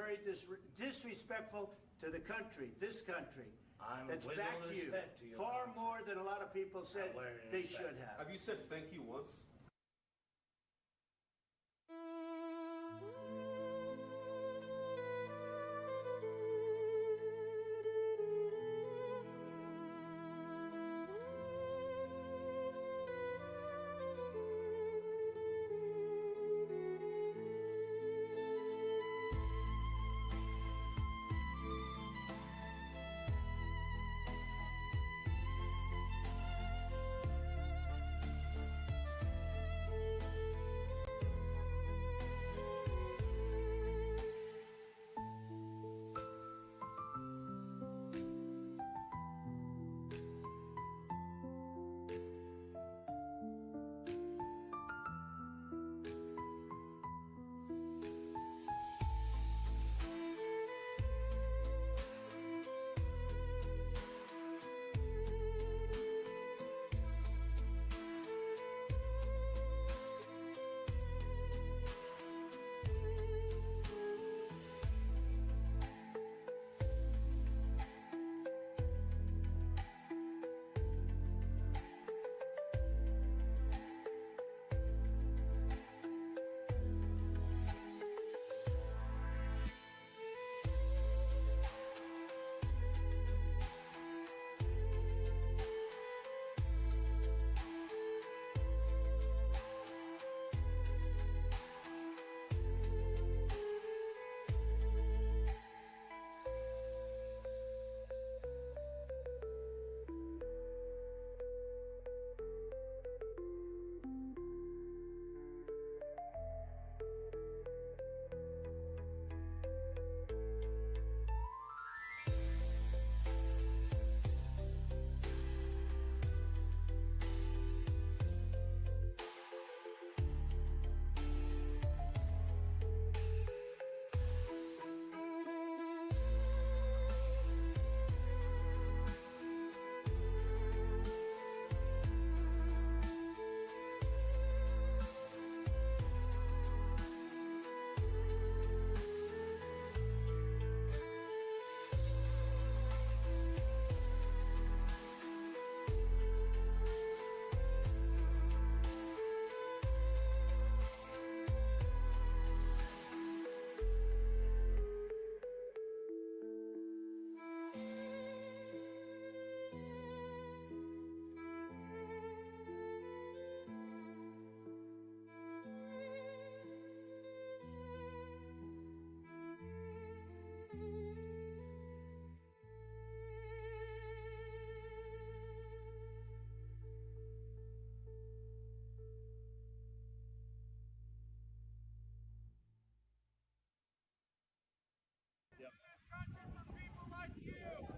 very disrespectful to the country, this country. That's back to you. Far more than a lot of people said they should have. Have you said thank you once?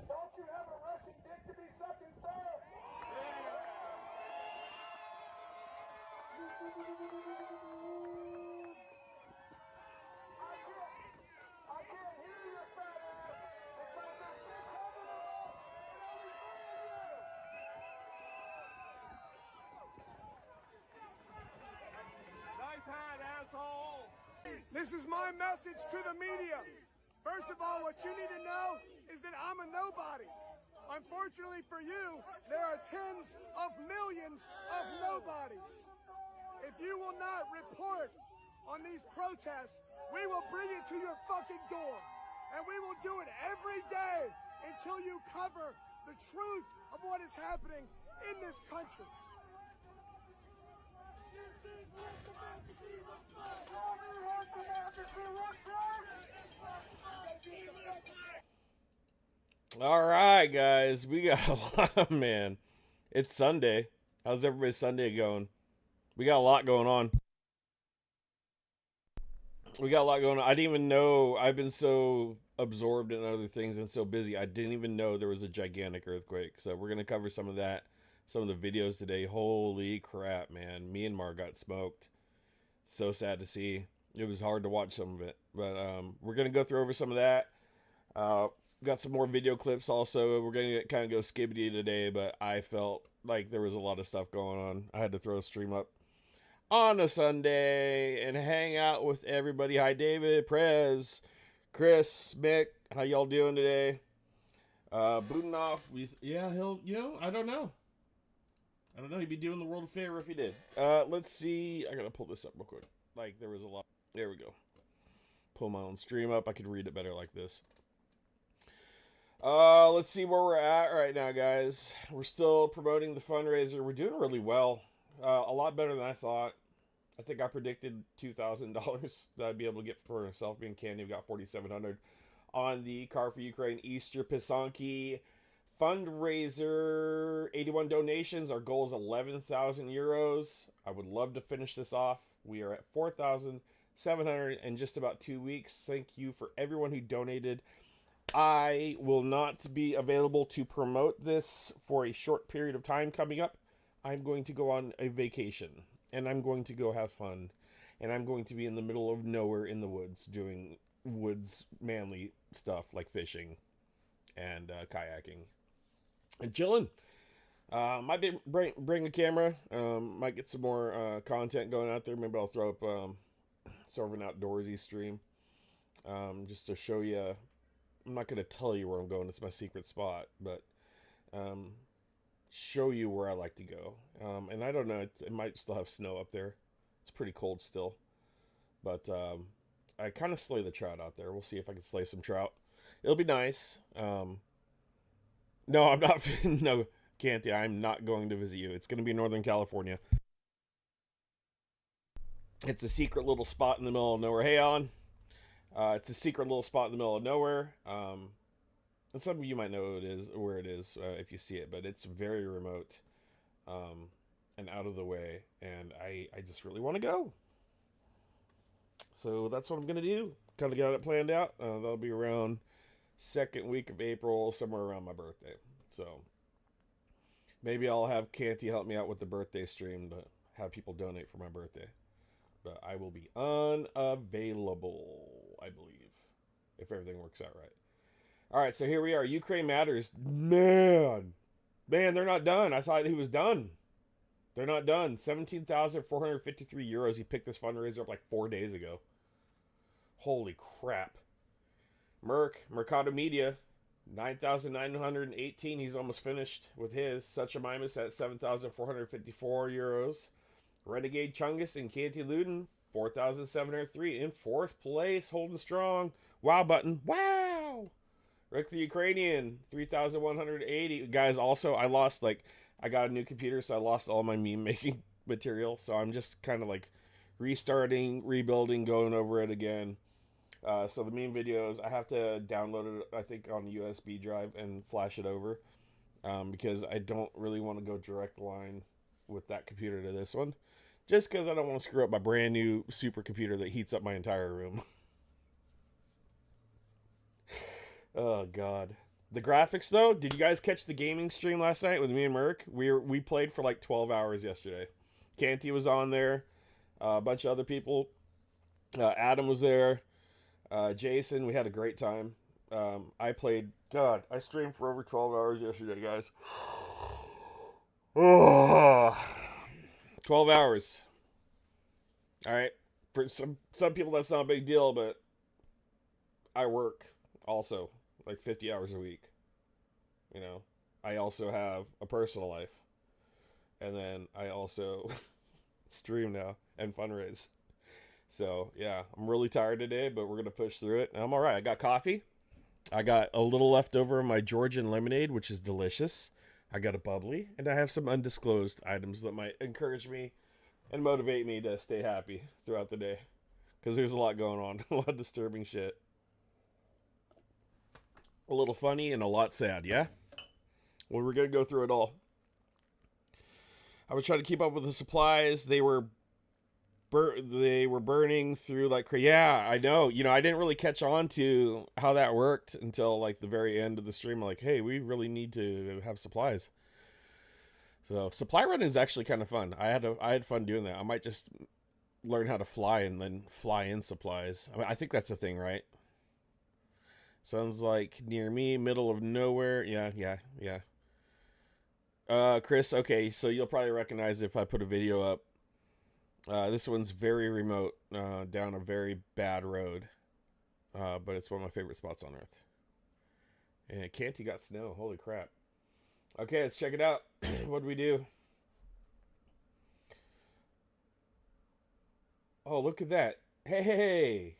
Don't you have a Russian dick to be sucking, sir? I can't hear your fat ass. It's like there's 600 of us and only 3 of you. Nice hat, asshole. This is my message to the media. First of all, what you need to know is that I'm a nobody. Unfortunately for you, there are tens of millions of nobodies. If you will not report on these protests, we will bring it to your fucking door. And we will do it every day until you cover the truth of what is happening in this country. All right, guys, we got a lot, man. It's Sunday. How's everybody's Sunday going? We got a lot going on. I didn't even know. I've been so absorbed in other things and so busy. I didn't even know there was a gigantic earthquake. So we're going to cover some of that, some of the videos today. Holy crap, man. Myanmar got smoked. So sad to see. It was hard to watch some of it. But we're going to go through over some of that. Got some more video clips also. We're going to kind of go skibbity today, but I felt like there was a lot of stuff going on. I had to throw a stream up on a Sunday and hang out with everybody. Hi, David, Prez, Chris, Mick, how y'all doing today? Booting off. He'll, I don't know. He'd be doing the world a favor if he did. Let's see. I gotta pull this up real quick. Like, there was a lot. There we go. Pull my own stream up. I could read it better like this. Let's see where we're at right now, guys. We're still promoting the fundraiser. We're doing really well. A lot better than I thought. I think I predicted $2,000 that I'd be able to get for myself being Candy. We got $4,700 on the Car for Ukraine Easter Pisanki fundraiser. 81 donations. Our goal is 11,000 euros. I would love to finish this off. We are at 4,700 in just about 2 weeks. Thank you for everyone who donated. I will not be available to promote this for a short period of time coming up. I'm going to go on a vacation, and I'm going to go have fun, and I'm going to be in the middle of nowhere in the woods doing woods manly stuff like fishing and kayaking and chilling. Might bring a camera. Might get some more content going out there. Maybe I'll throw up sort of an outdoorsy stream just to show you. I'm not going to tell you where I'm going. It's my secret spot, but show you where I like to go. And I don't know. It might still have snow up there. It's pretty cold still. But I kind of slay the trout out there. We'll see if I can slay some trout. It'll be nice. No, I'm not. No, Canty, I'm not going to visit you. It's going to be Northern California. It's a secret little spot in the middle of nowhere. Hey, Alan. It's a secret little spot in the middle of nowhere. And some of you might know where it is if you see it, but it's very remote and out of the way, and I just really want to go. So that's what I'm going to do. Kind of got it planned out. That'll be around second week of April, somewhere around my birthday. So maybe I'll have Canty help me out with the birthday stream to have people donate for my birthday. But I will be unavailable, I believe, if everything works out right. All right, so here we are. Ukraine Matters. Man, they're not done. I thought he was done. They're not done. 17,453 euros. He picked this fundraiser up like 4 days ago. Holy crap. Mercado Media, 9,918. He's almost finished with his. Such a Mimus at 7,454 euros. Renegade Chungus and Canty Luden, 4,703 in fourth place, holding strong. Wow button. Wow. Rick the Ukrainian, 3,180. Guys, also, I got a new computer, so I lost all my meme making material. So I'm just kind of like restarting, rebuilding, going over it again. So the meme videos, I have to download it, I think, on a USB drive and flash it over. Because I don't really want to go direct line with that computer to this one. Just because I don't want to screw up my brand new supercomputer that heats up my entire room. Oh, God. The graphics, though, did you guys catch the gaming stream last night with me and Merc? We played for like 12 hours yesterday. Canty was on there. A bunch of other people. Adam was there. Jason, we had a great time. I streamed for over 12 hours yesterday, guys. Oh, 12 hours. All right. For some people, that's not a big deal, but I work also like 50 hours a week. You know, I also have a personal life. And then I also stream now and fundraise. So, yeah, I'm really tired today, but we're going to push through it. And I'm all right. I got coffee. I got a little left over of my Georgian lemonade, which is delicious. I got a bubbly, and I have some undisclosed items that might encourage me and motivate me to stay happy throughout the day. Because there's a lot going on, a lot of disturbing shit. A little funny and a lot sad, yeah? Well, we're going to go through it all. I was trying to keep up with the supplies. They were burning through like, yeah, I know. You know, I didn't really catch on to how that worked until like the very end of the stream. Like, hey, we really need to have supplies. So supply run is actually kind of fun. I had fun doing that. I might just learn how to fly and then fly in supplies. I mean, I think that's a thing, right? Sounds like near me, middle of nowhere. Yeah. Chris, okay, so you'll probably recognize if I put a video up. This one's very remote, down a very bad road. but it's one of my favorite spots on Earth. And Canty got snow. Holy crap. Okay, let's check it out. What do we do? Oh, look at that. Hey!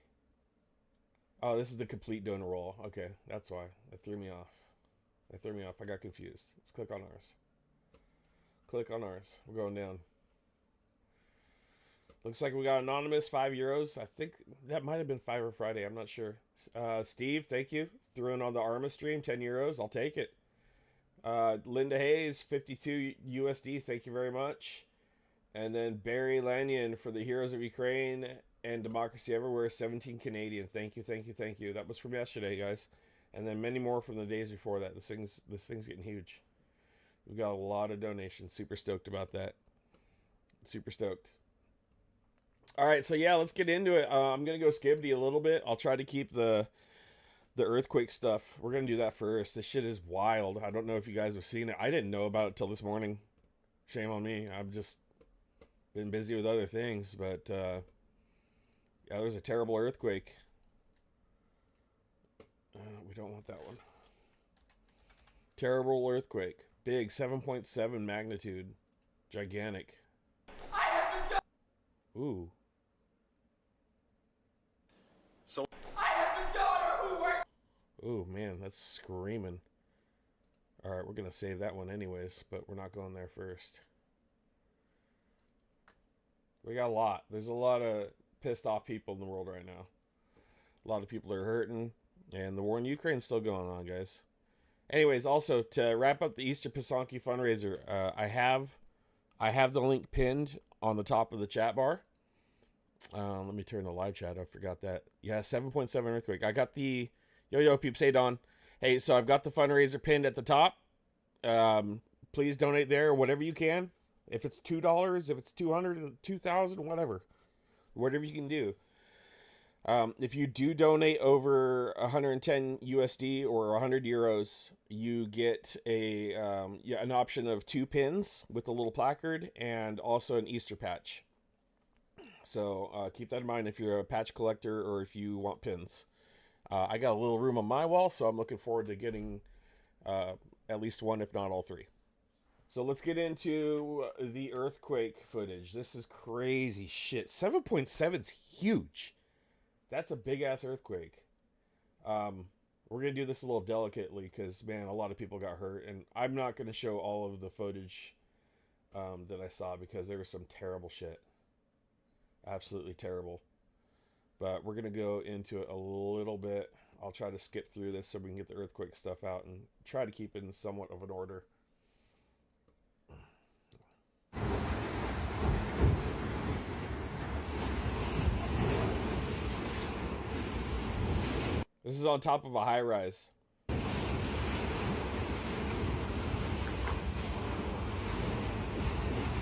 Oh, this is the complete donor roll. Okay, that's why. That threw me off. I got confused. Let's click on ours. Click on ours. We're going down. Looks like we got anonymous, €5. I think that might have been Fiverr Friday. I'm not sure. Steve, thank you. Threw in on the Arma stream, €10. I'll take it. Linda Hayes, 52 USD. Thank you very much. And then Barry Lanyon for the Heroes of Ukraine and Democracy Everywhere, 17 Canadian. Thank you. That was from yesterday, guys. And then many more from the days before that. This thing's getting huge. We've got a lot of donations. Super stoked about that. Super stoked. All right, so yeah, let's get into it. I'm gonna go skibbity a little bit. I'll try to keep the earthquake stuff. We're gonna do that first. This shit is wild. I don't know if you guys have seen it. I didn't know about it till this morning. Shame on me. I've just been busy with other things, but yeah, there's a terrible earthquake. We don't want that one. Terrible earthquake. Big, 7.7 magnitude. Gigantic. Ooh. So I have a daughter who works. Ooh, man, that's screaming. All right, we're gonna save that one anyways, but we're not going there first. We got a lot. There's a lot of pissed off people in the world right now. A lot of people are hurting, and the war in Ukraine's still going on, guys. Anyways, also to wrap up the Easter Pasonki fundraiser, I have the link pinned on the top of the chat bar. Let me turn the live chat. I forgot that. Yeah, 7.7 earthquake. I got the yo peeps. Hey Don. Hey, so I've got the fundraiser pinned at the top. Please donate there, whatever you can. If it's $2, if it's $200, $2,000, whatever you can do. If you do donate over 110 USD or 100 euros, you get an option of 2 pins with a little placard and also an Easter patch. So keep that in mind if you're a patch collector or if you want pins. I got a little room on my wall, so I'm looking forward to getting at least one, if not all 3. So let's get into the earthquake footage. This is crazy shit. 7.7 is huge. That's a big-ass earthquake. We're going to do this a little delicately because, man, a lot of people got hurt. And I'm not going to show all of the footage that I saw because there was some terrible shit. Absolutely terrible. But we're going to go into it a little bit. I'll try to skip through this so we can get the earthquake stuff out and try to keep it in somewhat of an order. This is on top of a high-rise.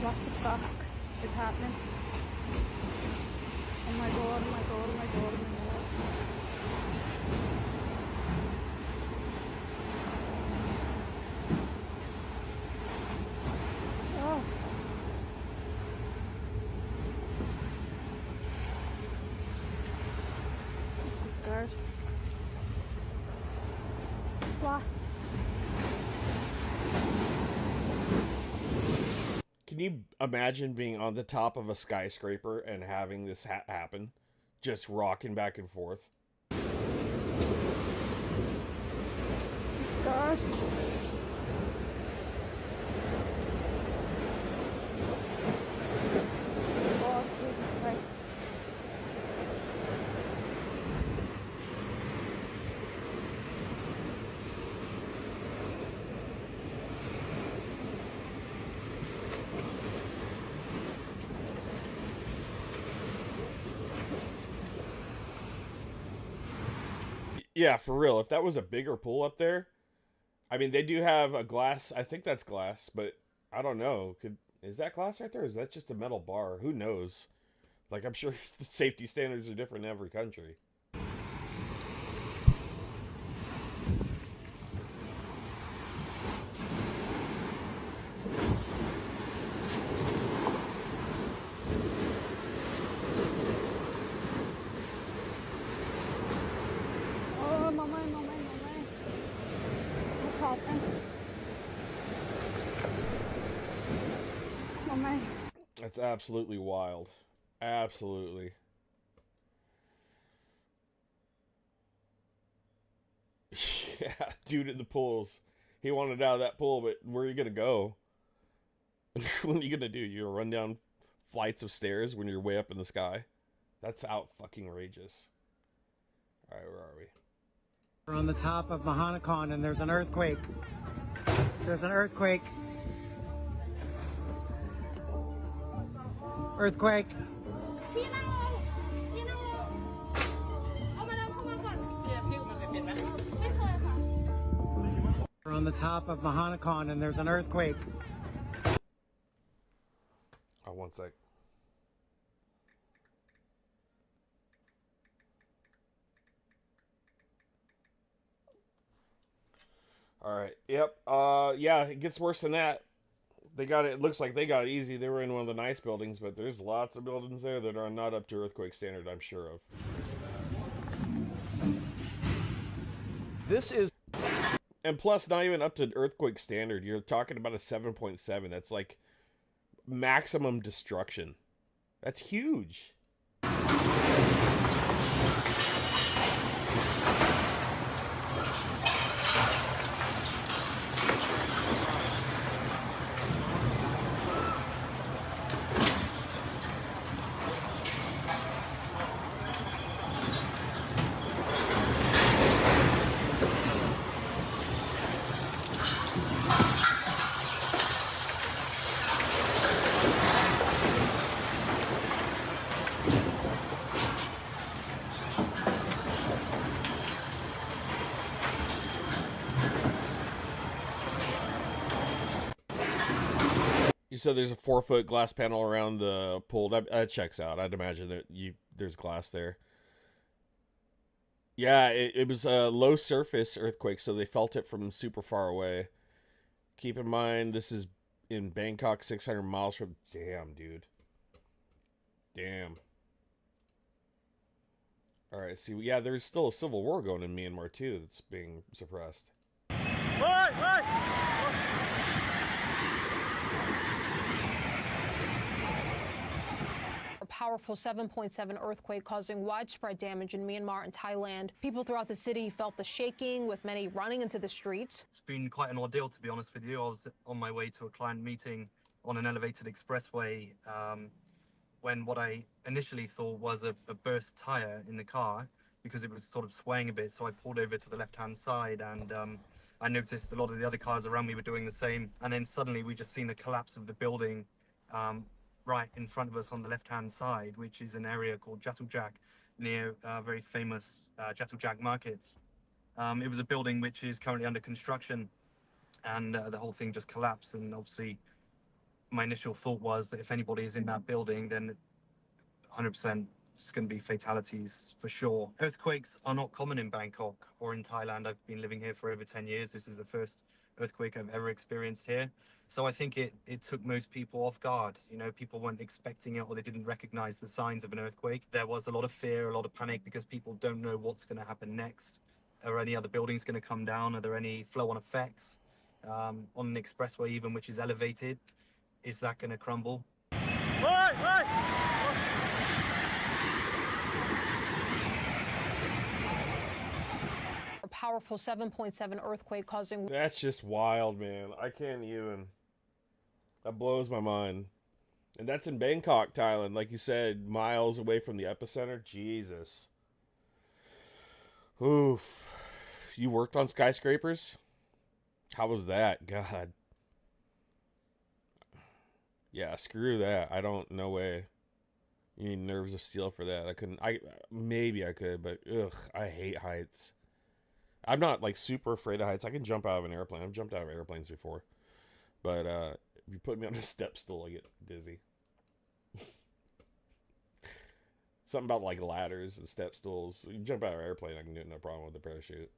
What the fuck is happening? Oh my god, oh my god, oh my god, oh my god. Oh. I'm so scared. What? Can you imagine being on the top of a skyscraper and having this happen? Just rocking back and forth. I'm scared. Oh, Jesus Christ. Yeah, for real. If that was a bigger pool up there, I mean, they do have a glass. I think that's glass, but I don't know. Is that glass right there? Or is that just a metal bar? Who knows? Like, I'm sure the safety standards are different in every country. That's absolutely wild. Absolutely. Yeah, dude in the pools. He wanted out of that pool, but where are you gonna go? What are you gonna do? You gonna run down flights of stairs when you're way up in the sky? That's out fucking outrageous. Alright, where are we? We're on the top of Mahanakan and there's an earthquake. There's an earthquake. Earthquake. We're on the top of Mahanakan and there's an earthquake. Oh, one sec. All right. Yep. Yeah, it gets worse than that. They got it. It looks like they got it easy. They were in one of the nice buildings, but there's lots of buildings there that are not up to earthquake standard, I'm sure of. This is... And plus, not even up to earthquake standard. You're talking about a 7.7. That's like maximum destruction. That's huge. You said there's a 4-foot glass panel around the pool. That checks out. I'd imagine that there's glass there. Yeah, it was a low surface earthquake, so they felt it from super far away. Keep in mind, this is in Bangkok, 600 miles from... Damn, dude. Damn. Alright, see, yeah, there's still a civil war going in Myanmar, too, that's being suppressed. A powerful 7.7 earthquake causing widespread damage in Myanmar and Thailand. People throughout the city felt the shaking, with many running into the streets. It's been quite an ordeal, to be honest with you. I was on my way to a client meeting on an elevated expressway when what I initially thought was a burst tire in the car, because it was sort of swaying a bit. So I pulled over to the left-hand side, and I noticed a lot of the other cars around me were doing the same. And then suddenly we just seen the collapse of the building right in front of us on the left-hand side, which is an area called Jatujak, near very famous Jatujak markets. It was a building which is currently under construction, and the whole thing just collapsed. And obviously, my initial thought was that if anybody is in that building, then 100% it's going to be fatalities for sure. Earthquakes are not common in Bangkok or in Thailand. I've been living here for over 10 years. This is the first earthquake I've ever experienced here. So I think it took most people off guard. You know, people weren't expecting it, or they didn't recognize the signs of an earthquake. There was a lot of fear, a lot of panic, because people don't know what's going to happen next. Are any other buildings going to come down? Are there any flow-on effects on an expressway even, which is elevated? Is that going to crumble? A powerful 7.7 earthquake causing... That's just wild, man. I can't even... That blows my mind. And that's in Bangkok, Thailand. Like you said, miles away from the epicenter. Jesus. Oof. You worked on skyscrapers? How was that? God. Yeah, screw that. I don't... No way. You need nerves of steel for that. I couldn't... Maybe I could, but... Ugh. I hate heights. I'm not, like, super afraid of heights. I can jump out of an airplane. I've jumped out of airplanes before. But, if you put me on a step stool, I get dizzy. Something about, like, ladders and step stools. You jump out of an airplane, I can do it, no problem with the parachute.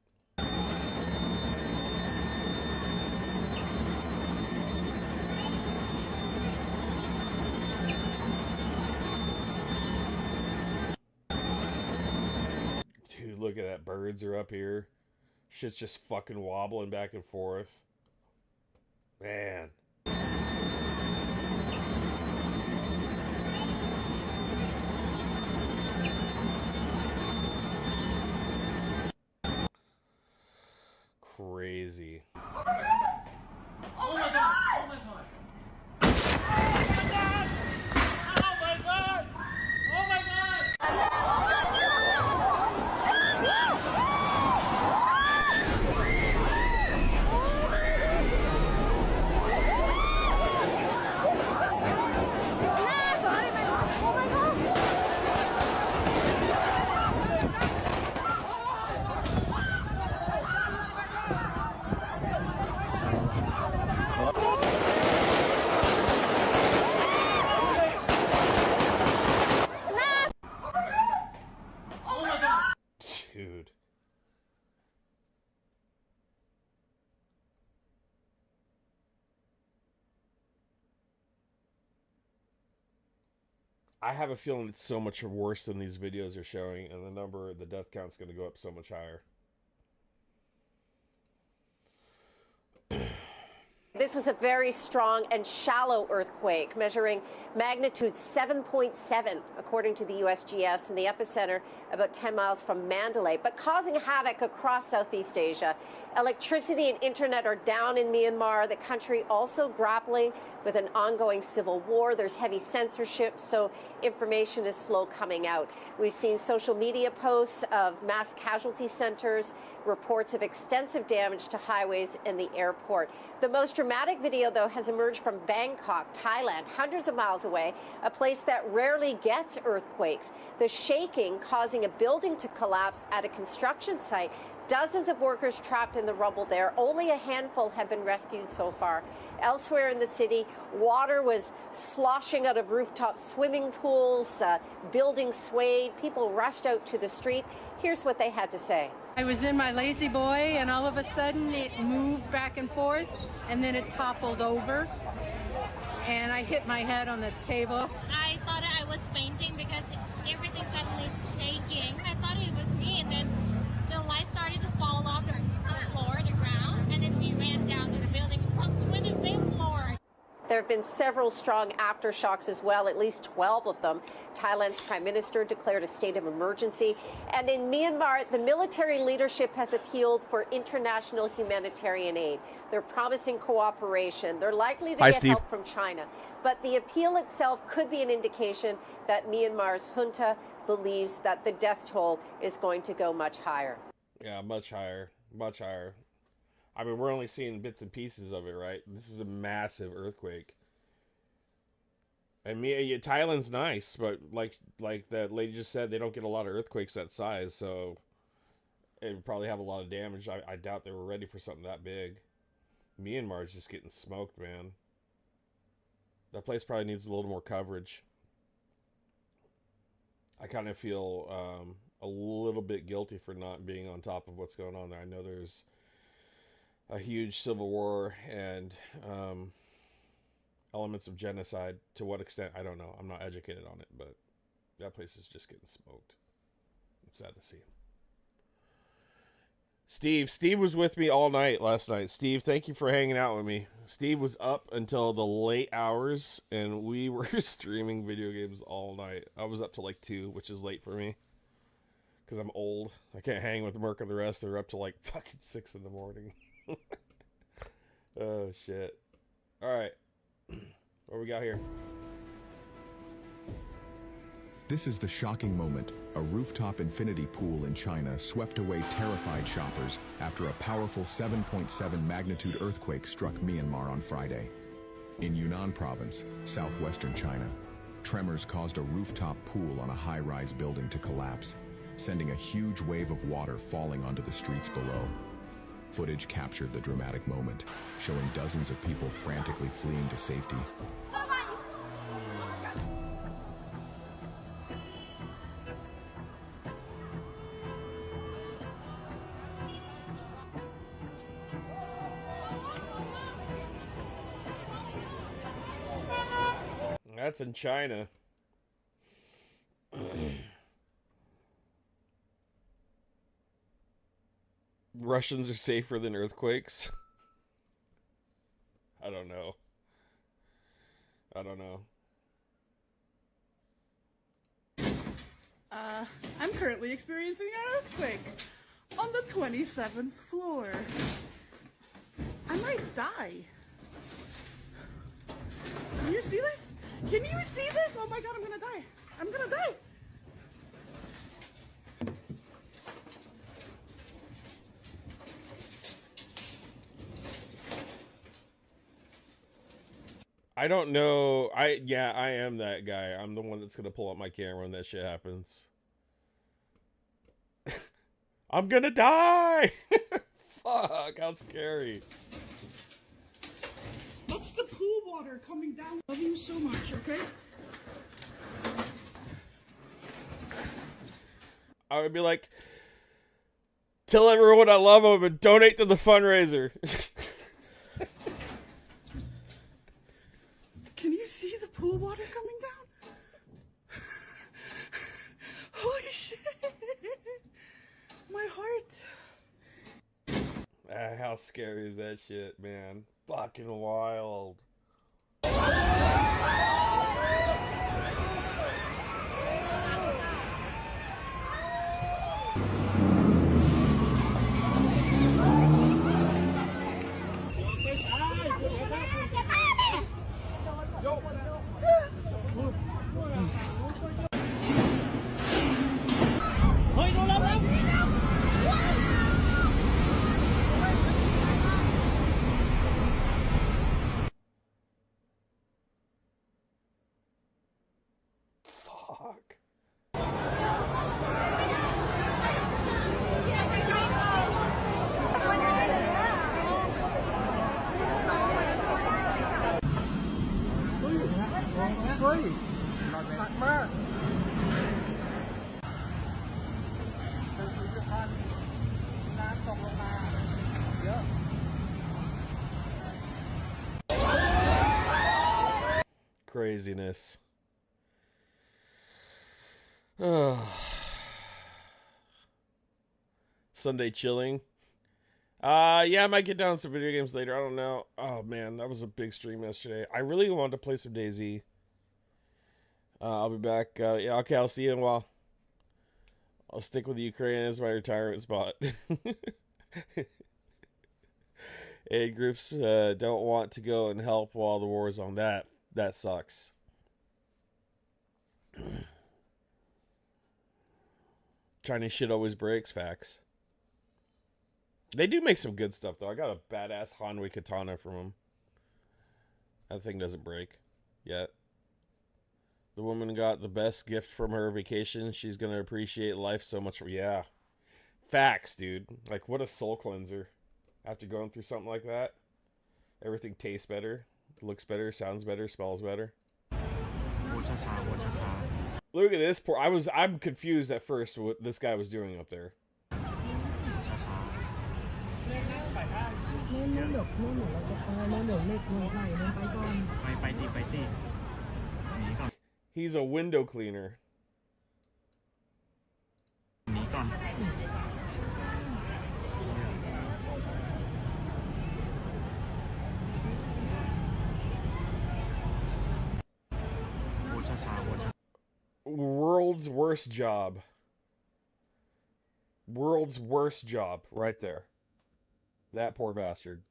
Dude, look at that. Birds are up here. Shit's just fucking wobbling back and forth. Man. crazy. Oh my god! Oh my god! Oh my god! Dude. I have a feeling it's so much worse than these videos are showing, and the death count's going to go up so much higher. This was a very strong and shallow earthquake, measuring magnitude 7.7, according to the USGS, in the epicenter about 10 miles from Mandalay, but causing havoc across Southeast Asia. Electricity and internet are down in Myanmar, the country also grappling with an ongoing civil war. There's heavy censorship, so information is slow coming out. We've seen social media posts of mass casualty centers, reports of extensive damage to highways and the airport. The most dramatic video, though, has emerged from Bangkok, Thailand, hundreds of miles away, a place that rarely gets earthquakes. The shaking causing a building to collapse at a construction site. Dozens of workers trapped in the rubble there. Only a handful have been rescued so far. Elsewhere in the city, water was sloshing out of rooftop swimming pools, buildings swayed, people rushed out to the street. Here's what they had to say. I was in my lazy boy and all of a sudden it moved back and forth and then it toppled over and I hit my head on the table. I thought I was fainting because everything suddenly shaking. I thought it was me, and then the light started to fall off the floor, the ground, and then we ran down to the building from 25th floor. There have been several strong aftershocks as well, at least 12 of them. Thailand's prime minister declared a state of emergency. And in Myanmar, the military leadership has appealed for international humanitarian aid. They're promising cooperation. They're likely to get help from China. But the appeal itself could be an indication that Myanmar's junta believes that the death toll is going to go much higher. Yeah, much higher. Much higher. I mean, we're only seeing bits and pieces of it, right? This is a massive earthquake. And Thailand's nice, but like that lady just said, they don't get a lot of earthquakes that size, so it would probably have a lot of damage. I doubt they were ready for something that big. Myanmar's just getting smoked, man. That place probably needs a little more coverage. I kind of feel a little bit guilty for not being on top of what's going on there. I know there's a huge civil war and elements of genocide. To what extent, I don't know. I'm not educated on it, but that place is just getting smoked. It's sad to see. Steve was with me all night last night. Steve, thank you for hanging out with me. Steve was up until the late hours, and we were streaming video games all night. I was up till like 2, which is late for me. Because I'm old. I can't hang with Merc and the rest. They're up till like fucking 6 in the morning. Oh, shit. Alright. What we got here? This is the shocking moment. A rooftop infinity pool in China swept away terrified shoppers after a powerful 7.7 magnitude earthquake struck Myanmar on Friday. In Yunnan province, southwestern China, tremors caused a rooftop pool on a high-rise building to collapse, sending a huge wave of water falling onto the streets below. Footage captured the dramatic moment, showing dozens of people frantically fleeing to safety. That's in China. Russians are safer than earthquakes. I don't know. I'm currently experiencing an earthquake. on the 27th floor. I might die. Can you see this? Can you see this? Oh my god, I'm gonna die. I'm gonna die. I don't know. I am that guy. I'm the one that's gonna pull up my camera when that shit happens. I'm gonna die. Fuck, how scary. That's the pool water coming down. Love you so much, okay? I would be like, tell everyone I love them and donate to the fundraiser. Can you see the pool water coming down? Holy shit! My heart. How scary is that shit, man? Fucking wild. Craziness. Sunday chilling. Yeah, I might get down some video games later. I don't know. Oh man, that was a big stream yesterday. I really wanted to play some DayZ. I'll be back. Yeah, okay, I'll see you in a while. I'll stick with Ukraine as my retirement spot. Aid groups don't want to go and help while the war is on. That sucks. Chinese shit always breaks. Facts. They do make some good stuff, though. I got a badass Hanwei katana from them. That thing doesn't break yet. The woman got the best gift from her vacation. She's going to appreciate life so much. Yeah. Facts, dude. Like, what a soul cleanser. After going through something like that. Everything tastes better. Looks better. Sounds better. Smells better. Look at this. I'm confused at first what this guy was doing up there. He's a window cleaner. World's worst job. World's worst job right there. That poor bastard.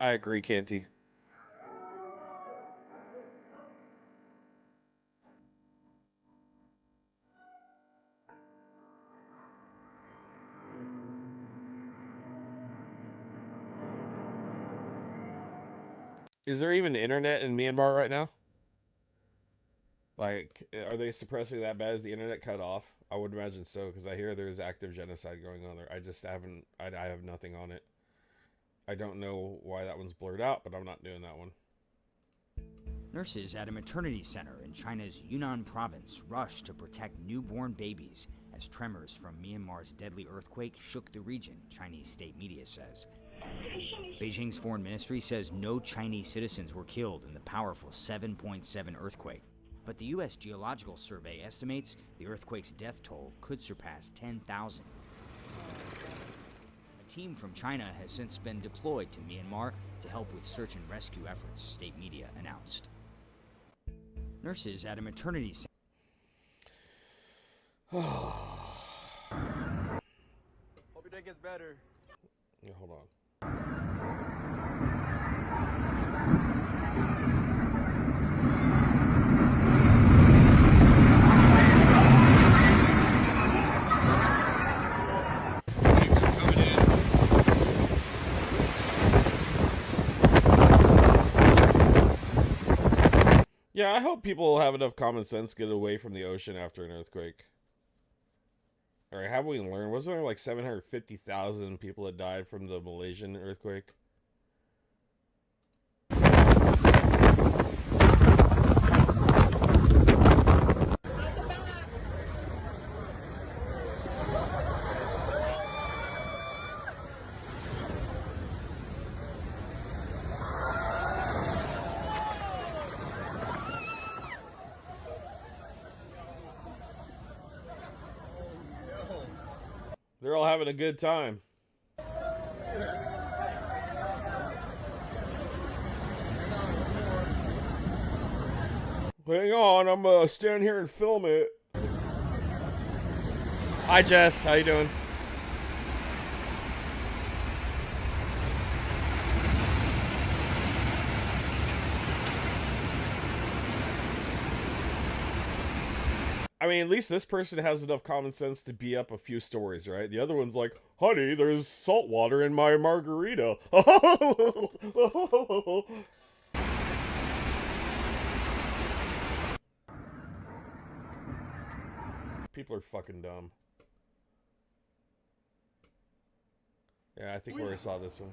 I agree, Canty. Is there even internet in Myanmar right now? Like, are they suppressing that bad? Is the internet cut off? I would imagine so, because I hear there's active genocide going on there. I just haven't, I have nothing on it. I don't know why that one's blurred out, but I'm not doing that one. Nurses at a maternity center in China's Yunnan province rushed to protect newborn babies as tremors from Myanmar's deadly earthquake shook the region, Chinese state media says. Beijing's foreign ministry says no Chinese citizens were killed in the powerful 7.7 earthquake. But the U.S. Geological Survey estimates the earthquake's death toll could surpass 10,000. A team from China has since been deployed to Myanmar to help with search and rescue efforts, state media announced. Nurses at a maternity center. Hope your day gets better. Yeah, hold on. Yeah, I hope people have enough common sense to get away from the ocean after an earthquake. Alright, have we learned? Wasn't there like 750,000 people that died from the Malaysian earthquake? They're all having a good time. Hang on, I'm gonna stand here and film it. Hi Jess, how you doing? I mean, at least this person has enough common sense to be up a few stories, right? The other one's like, honey, there's salt water in my margarita. People are fucking dumb. Yeah, I think we already saw this one.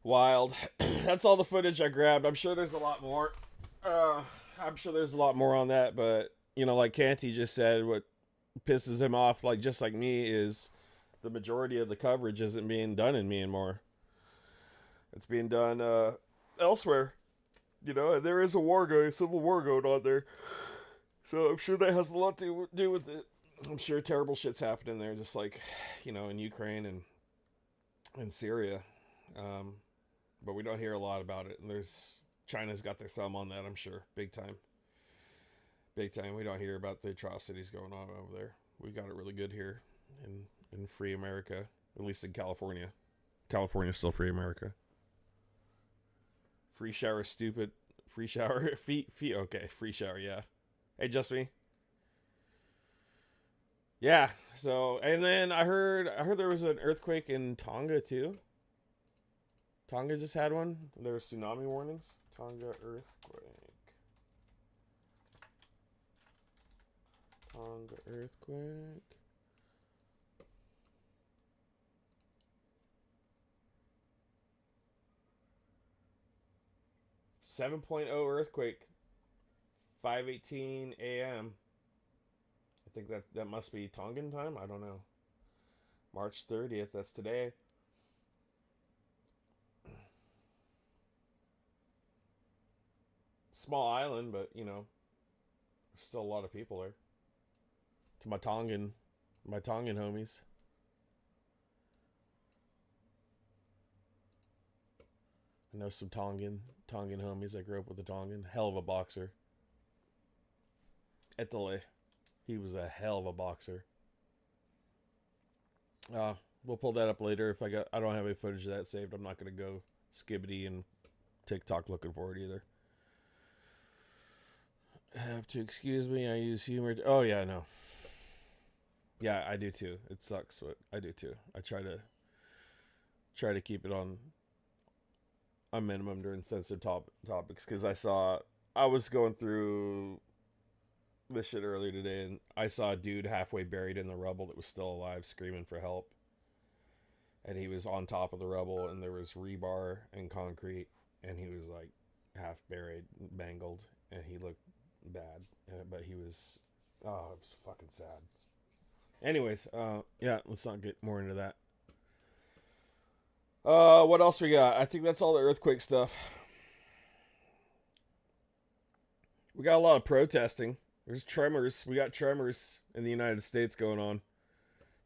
Wild. That's all the footage I grabbed. I'm sure there's a lot more. I'm sure there's a lot more on that, but you know, like Canty just said, what pisses him off, like just like me, is the majority of the coverage isn't being done in Myanmar. It's being done elsewhere. You know, and there is a civil war going on there. So I'm sure that has a lot to do with it. I'm sure terrible shit's happening there, just like, you know, in Ukraine and in Syria. But we don't hear a lot about it. And China's got their thumb on that, I'm sure. Big time. Big time. We don't hear about the atrocities going on over there. We got it really good here in free America. At least in California. California's still free America. Free shower, stupid. Free shower, feet. Okay, free shower, yeah. Hey, just me. Yeah, so, and then I heard there was an earthquake in Tonga, too. Tonga just had one. There were tsunami warnings. Tonga earthquake. Tonga earthquake. .7 earthquake. 5:18 a.m. I think that must be Tongan time. I don't know. March 30th. That's today. Small island, but you know, there's still a lot of people there. To my Tongan homies. I know some Tongan homies. I grew up with a Tongan. Hell of a boxer. Etele. He was a hell of a boxer. We'll pull that up later. I don't have any footage of that saved. I'm not gonna go skibbity and TikTok looking for it either. Have to excuse me, I use humor. Oh yeah, no. Yeah, I do too. It sucks, but I do too. I try to keep it on a minimum during sensitive topics, because I was going through this shit earlier today, and I saw a dude halfway buried in the rubble that was still alive, screaming for help. And he was on top of the rubble, and there was rebar and concrete, and he was like half buried, mangled, and he looked bad, but he was, it was fucking sad. Anyways, yeah, let's not get more into that. What else we got? I think that's all the earthquake stuff. We got a lot of protesting. There's tremors. We got tremors in the United States going on.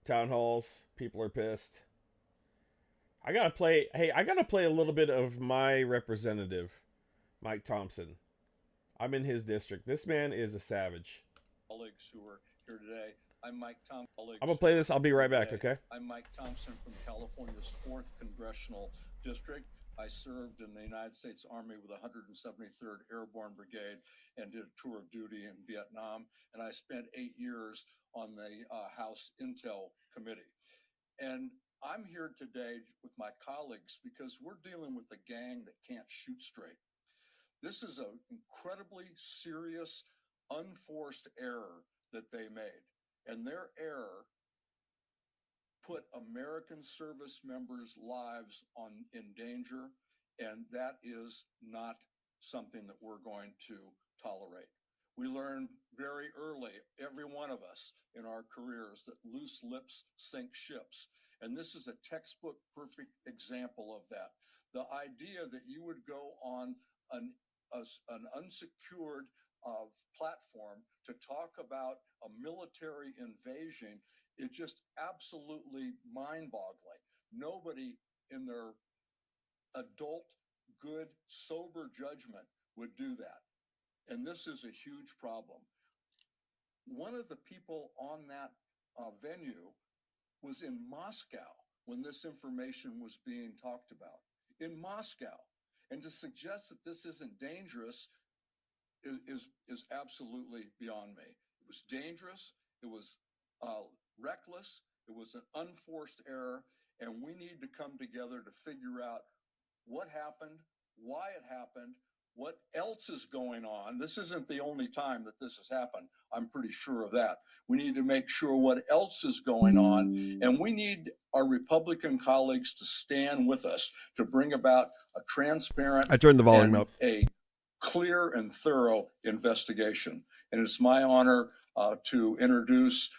Town halls. People are pissed. I gotta play a little bit of my representative, Mike Thompson. I'm in his district. This man is a savage. Colleagues who are here today. I'm Mike Thompson. I'm gonna play this. I'll be right back, okay? I'm Mike Thompson from California's 4th Congressional District. I served in the United States Army with the 173rd Airborne Brigade and did a tour of duty in Vietnam. And I spent 8 years on the House Intel Committee. And I'm here today with my colleagues because we're dealing with a gang that can't shoot straight. This is an incredibly serious, unforced error that they made. And their error put American service members' lives in danger, and that is not something that we're going to tolerate. We learned very early, every one of us in our careers, that loose lips sink ships. And this is a textbook perfect example of that. The idea that you would go on an unsecured platform to talk about a military invasion is just absolutely mind-boggling. Nobody in their adult, good, sober judgment would do that. And this is a huge problem. One of the people on that venue was in Moscow when this information was being talked about. In Moscow. And to suggest that this isn't dangerous is absolutely beyond me. It was dangerous. It was reckless. It was an unforced error. And we need to come together to figure out what happened, why it happened, what else is going on. This isn't the only time that this has happened. I'm pretty sure of that. We need to make sure what else is going on. And we need our Republican colleagues to stand with us to bring about a transparent I turned the volume up. A clear and thorough investigation. And it's my honor to introduce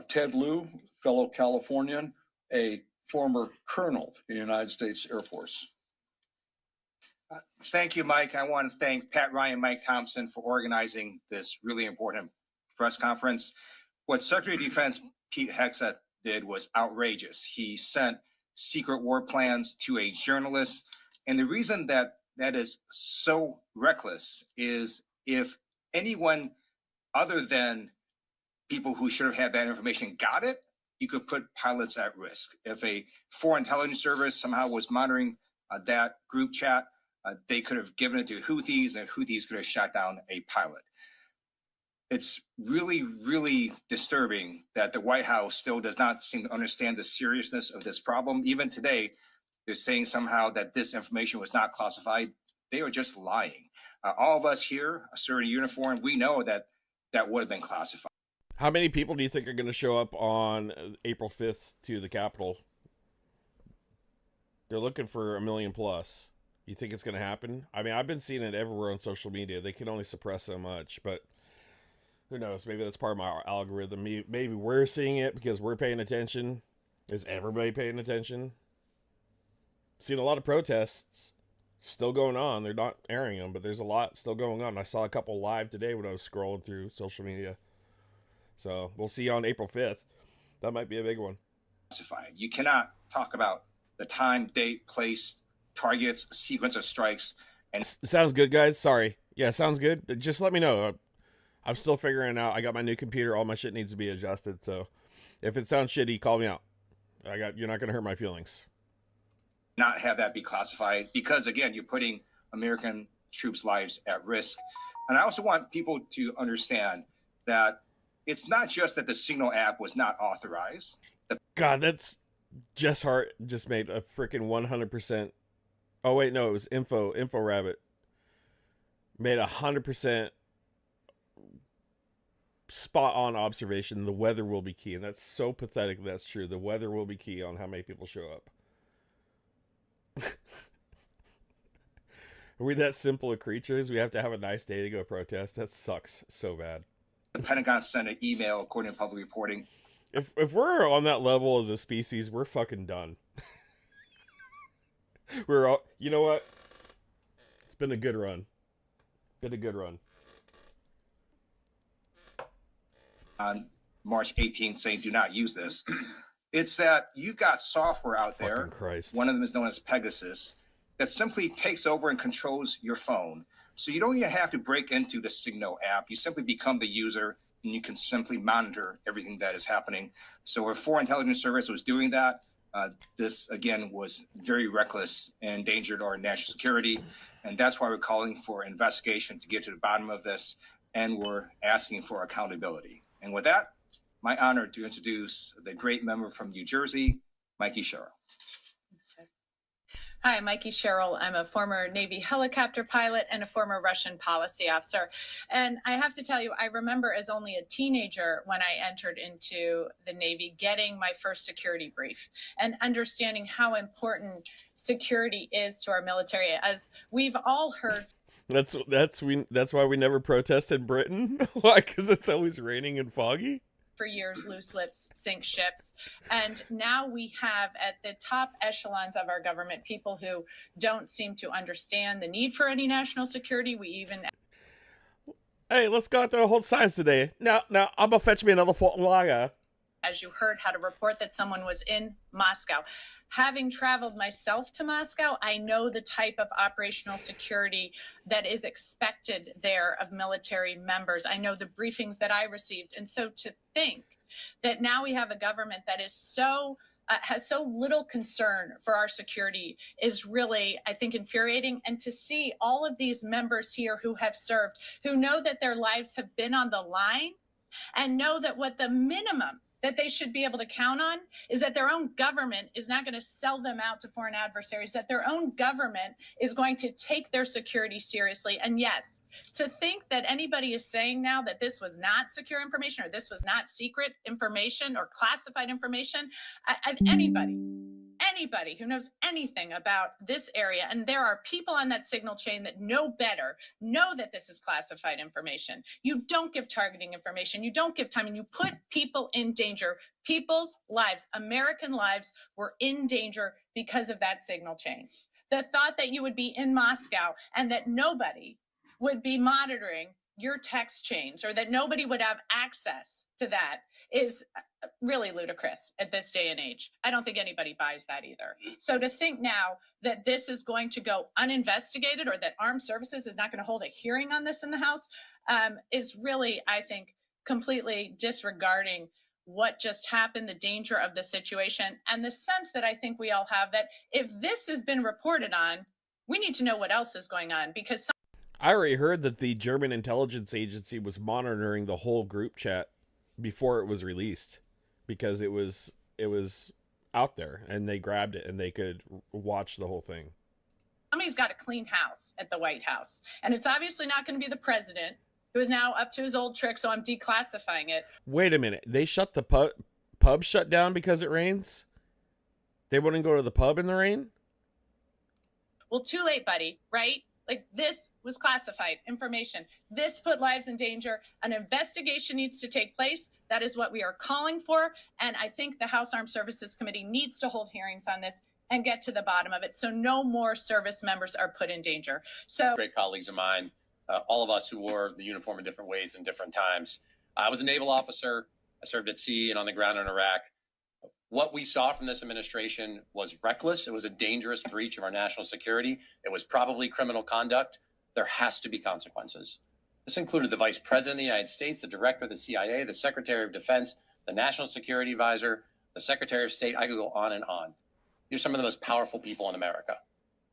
Ted Lieu, fellow Californian, a former colonel in the United States Air Force. Thank you, Mike. I want to thank Pat Ryan and Mike Thompson for organizing this really important press conference. What Secretary of Defense Pete Hegseth did was outrageous. He sent secret war plans to a journalist. And the reason that is so reckless is if anyone other than people who should have had that information got it, you could put pilots at risk. If a foreign intelligence service somehow was monitoring that group chat, they could have given it to Houthis, and Houthis could have shot down a pilot. It's really, really disturbing that the White House still does not seem to understand the seriousness of this problem. Even today, they're saying somehow that this information was not classified. They are just lying. All of us here, a certain uniform, we know that that would have been classified. How many people do you think are going to show up on April 5th to the Capitol? They're looking for 1 million plus. You think it's going to happen? I mean, I've been seeing it everywhere on social media. They can only suppress so much, but who knows? Maybe that's part of my algorithm. Maybe we're seeing it because we're paying attention. Is everybody paying attention? Seen a lot of protests still going on. They're not airing them, but there's a lot still going on. I saw a couple live today when I was scrolling through social media. So we'll see you on April 5th. That might be a big one. You cannot talk about the time, date, place, targets, sequence of strikes. And sounds good, guys. Sorry. Yeah, sounds good. Just let me know. I'm still figuring it out. I got my new computer. All my shit needs to be adjusted. So if it sounds shitty, call me out. You're not going to hurt my feelings. Not have that be classified because, again, you're putting American troops' lives at risk. And I also want people to understand that it's not just that the Signal app was not authorized. God, that's Jess Hart just made a freaking 100%. Oh, wait, no, it was Info Rabbit. Made 100% spot on observation. The weather will be key. And that's so pathetic. That's true. The weather will be key on how many people show up. Are we that simple of creatures? We have to have a nice day to go protest. That sucks so bad. The Pentagon sent an email, according to public reporting. If we're on that level as a species, we're fucking done. We're all, you know what? It's been a good run. Been a good run. On March 18th saying do not use this. It's that you've got software out there. Fucking Christ. One of them is known as Pegasus that simply takes over and controls your phone. So you don't even have to break into the Signal app. You simply become the user and you can simply monitor everything that is happening. So if foreign intelligence service was doing that, this again was very reckless and endangered our national security. And that's why we're calling for investigation to get to the bottom of this. And we're asking for accountability. And with that, my honor to introduce the great member from New Jersey, Mikey Sherrill. Hi, I'm Mikey Sherrill. I'm a former Navy helicopter pilot and a former Russian policy officer. And I have to tell you, I remember as only a teenager when I entered into the Navy, getting my first security brief and understanding how important security is to our military. As we've all heard. That's why we never protest in Britain. Why? Because it's always raining and foggy. For years, loose lips sink ships. And now we have at the top echelons of our government people who don't seem to understand the need for any national security. We even... Hey, let's go out there and hold signs today. Now, I'm gonna fetch me another Fort Lager. As you heard, how to report that someone was in Moscow. Having traveled myself to Moscow, I know the type of operational security that is expected there of military members. I know the briefings that I received. And so to think that now we have a government that is so has so little concern for our security is really, I think, infuriating. And to see all of these members here who have served, who know that their lives have been on the line and know that what the minimum that they should be able to count on is that their own government is not going to sell them out to foreign adversaries, that their own government is going to take their security seriously. And yes, to think that anybody is saying now that this was not secure information or this was not secret information or classified information, anybody who knows anything about this area, and there are people on that signal chain that know better, know that this is classified information. You don't give targeting information. You don't give timing. You put people in danger. People's lives, American lives, were in danger because of that signal chain. The thought that you would be in Moscow and that nobody would be monitoring your text chains or that nobody would have access to that is really ludicrous at this day and age. I don't think anybody buys that either. So to think now that this is going to go uninvestigated or that Armed Services is not going to hold a hearing on this in the House is really, I think, completely disregarding what just happened, the danger of the situation, and the sense that I think we all have that if this has been reported on, we need to know what else is going on because I already heard that the German intelligence agency was monitoring the whole group chat before it was released because it was out there and they grabbed it and they could watch the whole thing. Somebody's got to clean house at the White House. And it's obviously not going to be the president, who is now up to his old trick, so I'm declassifying it. Wait a minute. They shut the pub shut down because it rains? They wouldn't go to the pub in the rain? Well, too late, buddy, right? Like, this was classified information. This put lives in danger. An investigation needs to take place. That is what we are calling for. And I think the House Armed Services Committee needs to hold hearings on this and get to the bottom of it so no more service members are put in danger. So, great colleagues of mine, all of us who wore the uniform in different ways in different times. I was a naval officer. I served at sea and on the ground in Iraq. What we saw from this administration was reckless. It was a dangerous breach of our national security. It was probably criminal conduct. There has to be consequences. This included the Vice President of the United States, the Director of the CIA, the Secretary of Defense, the National Security Advisor, the Secretary of State. I could go on and on. These are some of the most powerful people in America.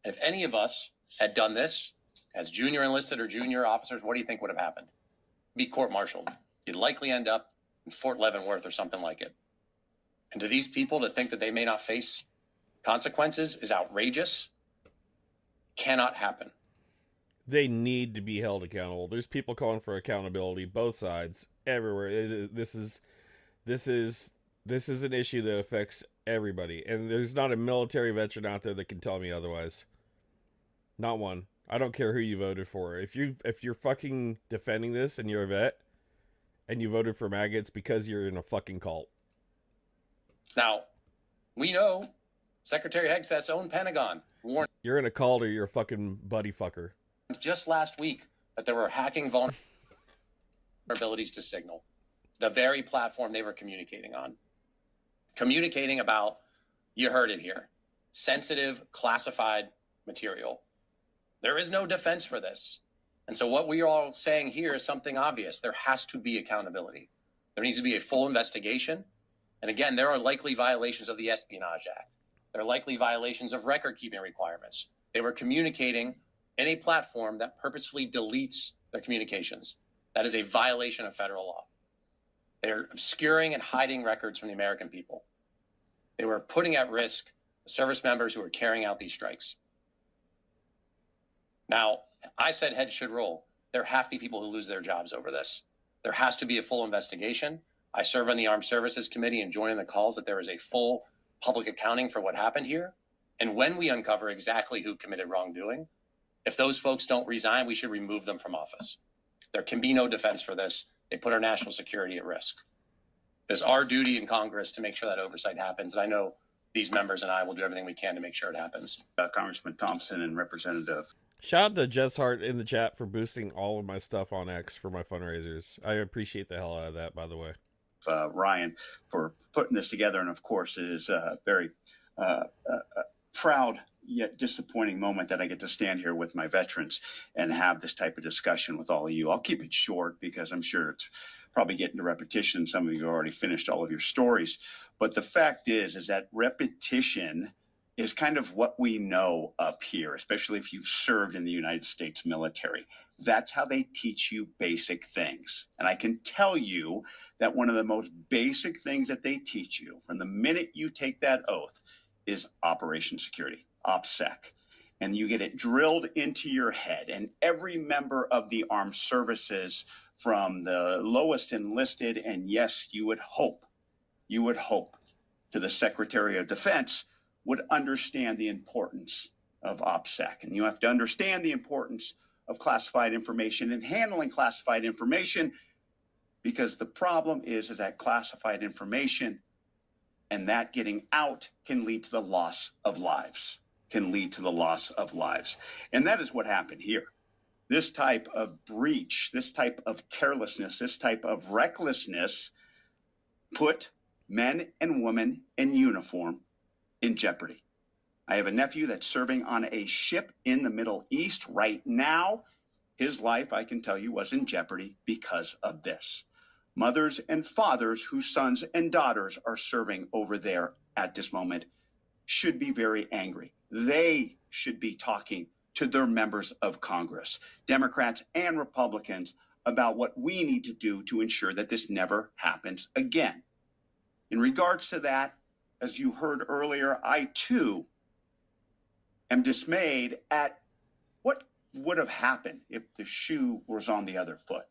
And if any of us had done this as junior enlisted or junior officers, what do you think would have happened? Be court-martialed. You'd likely end up in Fort Leavenworth or something like it. And to these people, to think that they may not face consequences is outrageous. Cannot happen. They need to be held accountable. There's people calling for accountability, both sides, everywhere. This is an issue that affects everybody. And there's not a military veteran out there that can tell me otherwise. Not one. I don't care who you voted for. If you're fucking defending this and you're a vet and you voted for MAGA, it's because you're in a fucking cult. Now, we know Secretary Hegseth's own Pentagon warned You're in a call to your fucking buddy fucker. just last week that there were hacking vulnerabilities to Signal, the very platform they were communicating on. Communicating about, you heard it here, sensitive, classified material. There is no defense for this. And so what we are all saying here is something obvious. There has to be accountability. There needs to be a full investigation. And again, there are likely violations of the Espionage Act. There are likely violations of record-keeping requirements. They were communicating in a platform that purposefully deletes their communications. That is a violation of federal law. They're obscuring and hiding records from the American people. They were putting at risk the service members who were carrying out these strikes. Now, I said heads should roll. There have to be people who lose their jobs over this. There has to be a full investigation. I serve on the Armed Services Committee and join in the calls that there is a full public accounting for what happened here. And when we uncover exactly who committed wrongdoing, if those folks don't resign, we should remove them from office. There can be no defense for this. They put our national security at risk. It's our duty in Congress to make sure that oversight happens. And I know these members and I will do everything we can to make sure it happens. Congressman Thompson and Representative. Shout out to Jess Hart in the chat for boosting all of my stuff on X for my fundraisers. I appreciate the hell out of that, by the way. Ryan, for putting this together. And of course, it is a very proud yet disappointing moment that I get to stand here with my veterans and have this type of discussion with all of you. I'll keep it short because I'm sure it's probably getting to repetition. Some of you already finished all of your stories. But the fact is that repetition is kind of what we know up here, especially if you've served in the United States military. That's how they teach you basic things. And I can tell you that one of the most basic things that they teach you from the minute you take that oath is Operation Security, OPSEC. And you get it drilled into your head. And every member of the armed services, from the lowest enlisted, and yes, you would hope to the Secretary of Defense, would understand the importance of OPSEC. And you have to understand the importance of classified information and handling classified information, because the problem is that classified information and that getting out can lead to the loss of lives, And that is what happened here. This type of breach, this type of carelessness, this type of recklessness put men and women in uniform in jeopardy. I have a nephew that's serving on a ship in the Middle East right now. His life, I can tell you, was in jeopardy because of this. Mothers and fathers whose sons and daughters are serving over there at this moment should be very angry. They should be talking to their members of Congress, Democrats and Republicans, about what we need to do to ensure that this never happens again. In regards to that, as you heard earlier, I too am dismayed at what would have happened if the shoe was on the other foot.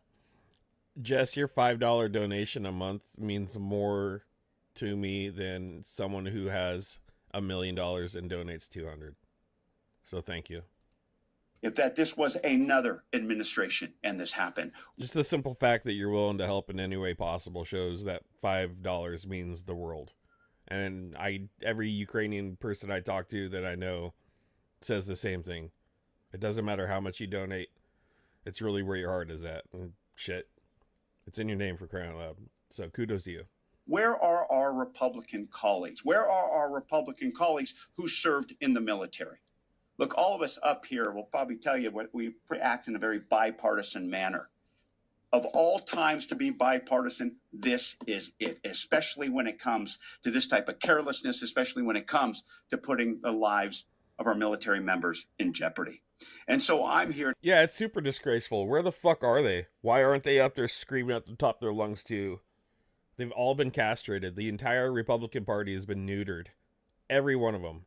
Jess, your $5 donation a month means more to me than someone who has $1 million and donates $200. So thank you. If this was another administration and this happened. Just the simple fact that you're willing to help in any way possible shows that $5 means the world. And every Ukrainian person I talk to that I know says the same thing. It doesn't matter how much you donate. It's really where your heart is at. And shit. It's in your name, for crying out loud. So kudos to you. Where are our Republican colleagues? Where are our Republican colleagues who served in the military? Look, all of us up here will probably tell you we act in a very bipartisan manner. Of all times to be bipartisan, this is it, especially when it comes to this type of carelessness, especially when it comes to putting the lives of our military members in jeopardy. And so I'm here. Yeah, it's super disgraceful. Where the fuck are they? Why aren't they up there screaming at the top of their lungs too? They've all been castrated. The entire Republican Party has been neutered. Every one of them.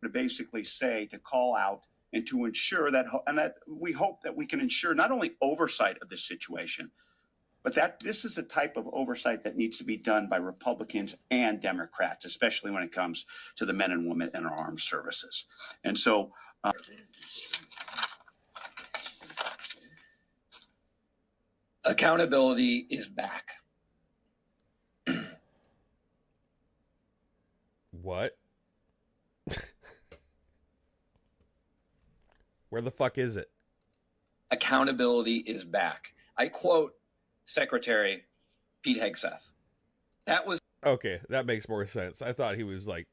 To basically say, to call out and to ensure that we hope that we can ensure not only oversight of this situation, but that this is the type of oversight that needs to be done by Republicans and Democrats, especially when it comes to the men and women in our armed services. And so accountability is back. What? Where the fuck is it? Accountability is back. I quote Secretary Pete Hegseth. That was Okay, that makes more sense. I thought he was like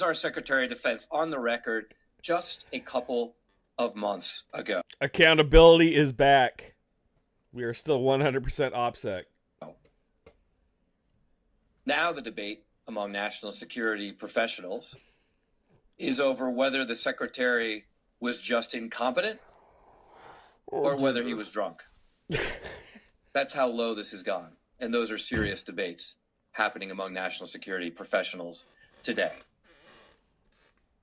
our Secretary of Defense on the record just a couple of months ago. accountability is back. We are still 100% OPSEC. Now the debate among national security professionals is over whether the secretary was just incompetent or whether he was drunk. That's how low this has gone. And those are serious debates happening among national security professionals today.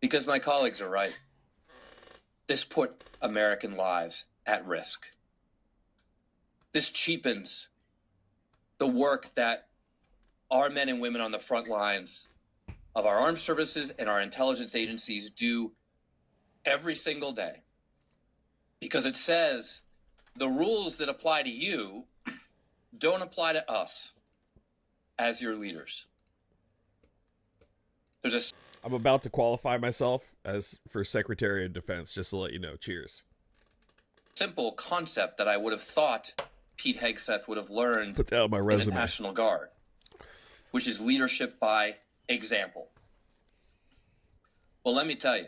Because my colleagues are right. This put American lives at risk. This cheapens the work that our men and women on the front lines of our armed services and our intelligence agencies do every single day. Because it says the rules that apply to you don't apply to us as your leaders. I'm about to qualify myself as for Secretary of Defense, just to let you know. Cheers. Simple concept that I would have thought Pete Hegseth would have learned Put that on my in resume. the National Guard, which is leadership by example. Well, let me tell you,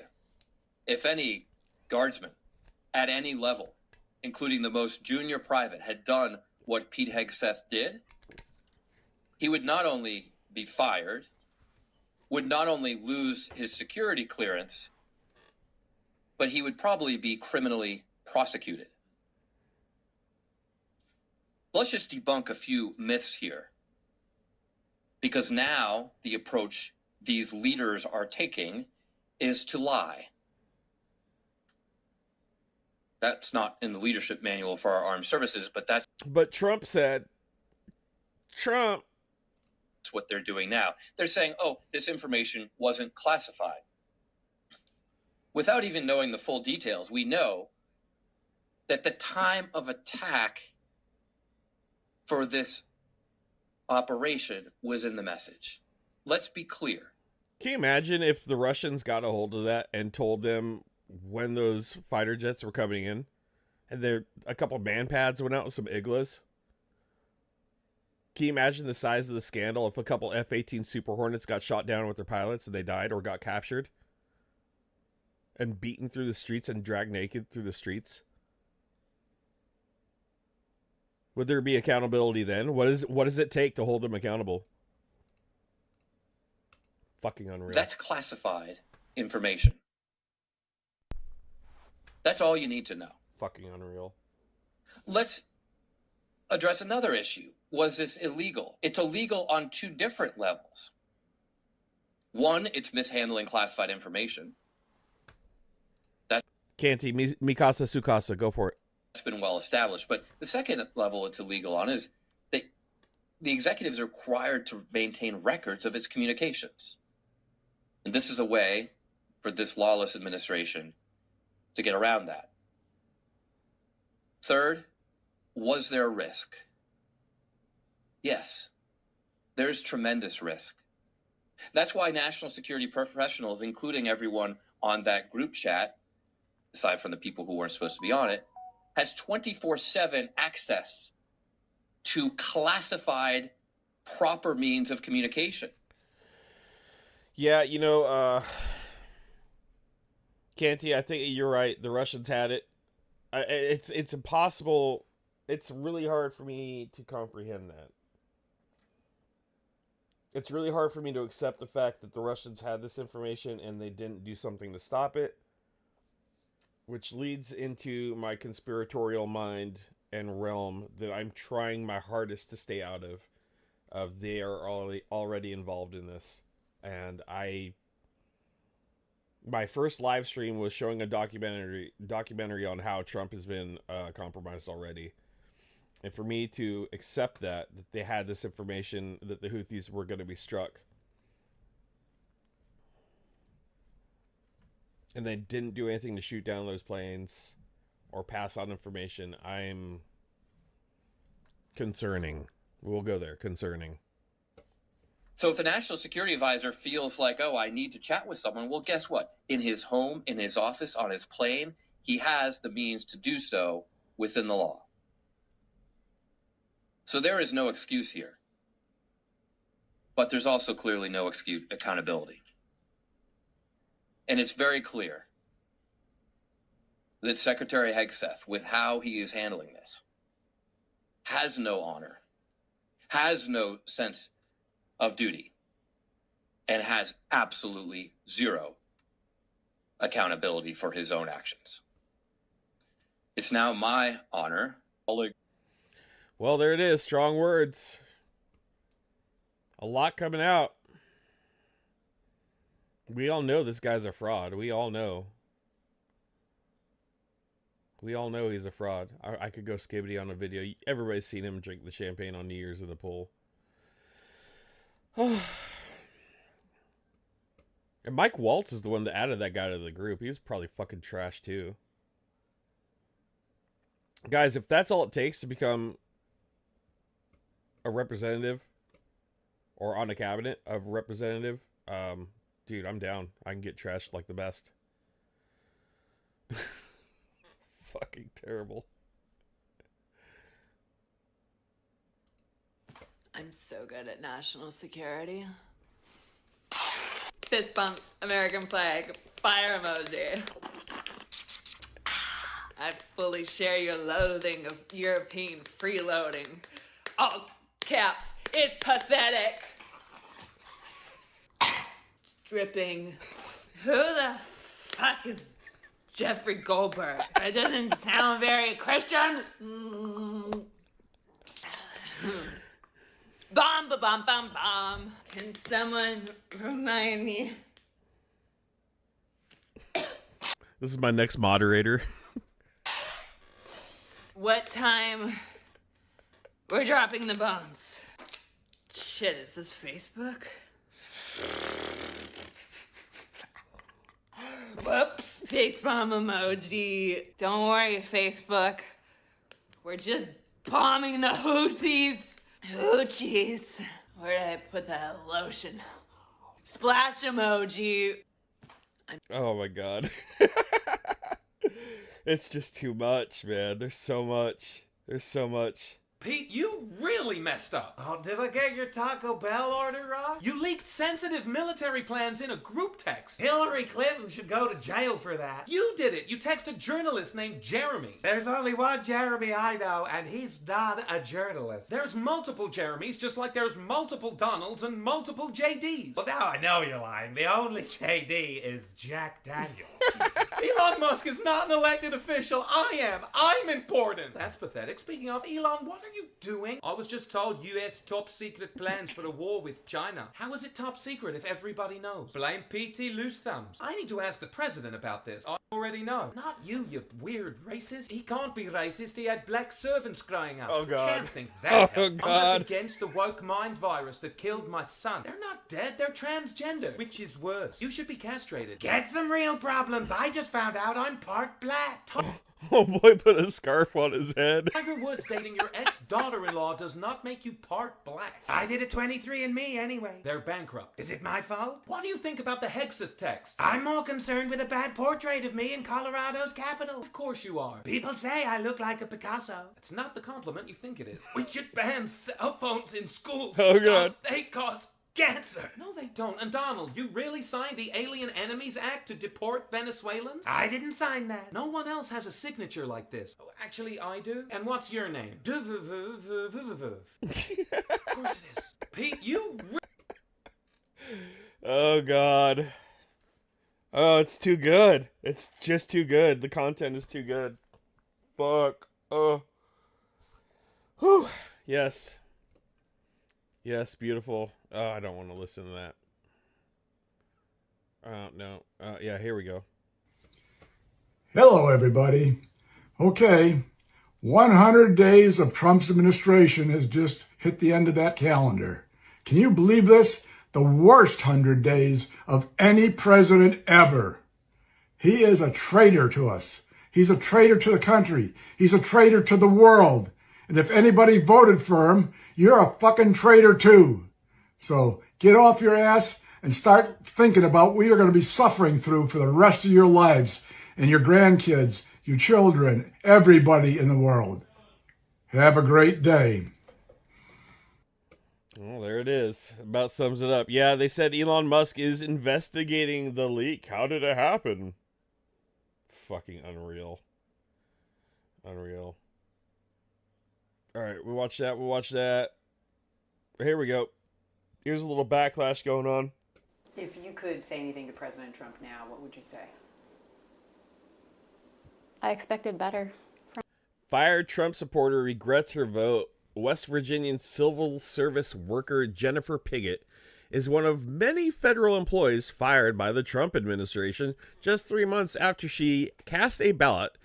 if any guardsman at any level, including the most junior private, had done what Pete Hegseth did, he would not only be fired, would not only lose his security clearance, but he would probably be criminally prosecuted. Let's just debunk a few myths here. Because now the approach these leaders are taking is to lie. That's not in the leadership manual for our armed services, but that's Trump said, what they're doing now. They're saying, oh, this information wasn't classified. Without even knowing the full details, we know that the time of attack for this operation was in the message. Let's be clear. Can you imagine if the Russians got a hold of that and told them when those fighter jets were coming in, and a couple man pads went out with some Iglas? Can you imagine the size of the scandal if a couple F-18 Super Hornets got shot down with their pilots and they died or got captured and beaten through the streets and dragged naked through the streets? Would there be accountability then? What does it take to hold them accountable? Fucking unreal. That's classified information. That's all you need to know. Fucking unreal. Let's address another issue. Was this illegal? It's illegal on two different levels. One, it's mishandling classified information. Canty, Mikasa Sukasa, go for it. That's been well established. But the second level it's illegal on is that the executive is required to maintain records of its communications. And this is a way for this lawless administration to get around that. Third, was there risk? Yes, there's tremendous risk. That's why national security professionals, including everyone on that group chat, aside from the people who weren't supposed to be on it, has 24/7 access to classified, proper means of communication. Yeah, Canty, I think you're right. The Russians had it. It's impossible. It's really hard for me to comprehend that. It's really hard for me to accept the fact that the Russians had this information and they didn't do something to stop it, which leads into my conspiratorial mind and realm that I'm trying my hardest to stay out of. They are already involved in this. And my first live stream was showing a documentary on how Trump has been compromised already. And for me to accept that they had this information, that the Houthis were going to be struck, and they didn't do anything to shoot down those planes or pass on information, I'm concerning. We'll go there. Concerning. So if a national security advisor feels like, oh, I need to chat with someone, well, guess what? In his home, in his office, on his plane, he has the means to do so within the law. So there is no excuse here. But there's also clearly no accountability. And it's very clear that Secretary Hegseth, with how he is handling this, has no honor, has no sense of duty, and has absolutely zero accountability for his own actions. It's now my honor. Well, there it is. Strong words. A lot coming out. We all know this guy's a fraud. We all know. We all know he's a fraud. I could go skibbity on a video. Everybody's seen him drink the champagne on New Year's in the pool. And Mike Waltz is the one that added that guy to the group. He was probably fucking trash too. Guys, if that's all it takes to become a representative or on a cabinet of representative, dude, I'm down. I can get trashed like the best. Fucking terrible. I'm so good at national security. Fist bump, American flag, fire emoji. I fully share your loathing of European freeloading. All caps, it's pathetic. Stripping. Who the fuck is Jeffrey Goldberg? That doesn't sound very Christian. Bomb, ba bomb, bomb, bomb. Can someone remind me? This is my next moderator. What time we're dropping the bombs? Shit, is this Facebook? Whoops. Face bomb emoji. Don't worry, Facebook. We're just bombing the Houthis. Hoochies. Where did I put that lotion? Splash emoji. Oh my god. It's just too much, man. There's so much. There's so much. Pete, you really messed up. Oh, did I get your Taco Bell order wrong? You leaked sensitive military plans in a group text. Hillary Clinton should go to jail for that. You did it. You texted a journalist named Jeremy. There's only one Jeremy I know, and he's not a journalist. There's multiple Jeremys, just like there's multiple Donalds and multiple JDs. Well, now I know you're lying. The only JD is Jack Daniels. Elon Musk is not an elected official. I am. I'm important. That's pathetic. Speaking of, Elon, what are you doing? I was just told US top secret plans for a war with China. How is it top secret if everybody knows? Blame PT Loose Thumbs. I need to ask the president about this. I already know. Not you, you weird racist. He can't be racist. He had black servants growing up. Oh, God. Can't think that. Oh, I'm God. just against the woke mind virus that killed my son. They're not dead. They're transgender. Which is worse. You should be castrated. Get some real problems. I just found out I'm part black. Oh boy, put a scarf on his head. Tiger Woods dating your ex-daughter-in-law does not make you part black. I did a 23andMe anyway. They're bankrupt. Is it my fault? What do you think about the Hegseth text? I'm more concerned with a bad portrait of me in Colorado's capital. Of course you are. People say I look like a Picasso. It's not the compliment you think it is. We should ban cell phones in schools. Oh, God. They cause cancer. No, they don't. And Donald, you really signed the Alien Enemies Act to deport Venezuelans? I didn't sign that. No one else has a signature like this. Oh, actually, I do. And what's your name? Of course it is. Pete, you... Oh, God. Oh, it's too good. It's just too good. The content is too good. Fuck. Oh. Whew. Yes. Yes, beautiful. Oh, I don't want to listen to that. No. Yeah, here we go. Hello, everybody. Okay, 100 days of Trump's administration has just hit the end of that calendar. Can you believe this? The worst 100 days of any president ever. He is a traitor to us. He's a traitor to the country. He's a traitor to the world. And if anybody voted for him, you're a fucking traitor too. So get off your ass and start thinking about what you're going to be suffering through for the rest of your lives and your grandkids, your children, everybody in the world. Have a great day. Well, there it is. About sums it up. Yeah, they said Elon Musk is investigating the leak. How did it happen? Fucking unreal. Unreal. Alright, we'll watch that. We'll watch that. Here we go. Here's a little backlash going on. If you could say anything to President Trump now, what would you say? I expected better. Fired Trump supporter regrets her vote. West Virginian civil service worker Jennifer Piggott is one of many federal employees fired by the Trump administration just 3 months after she cast a ballot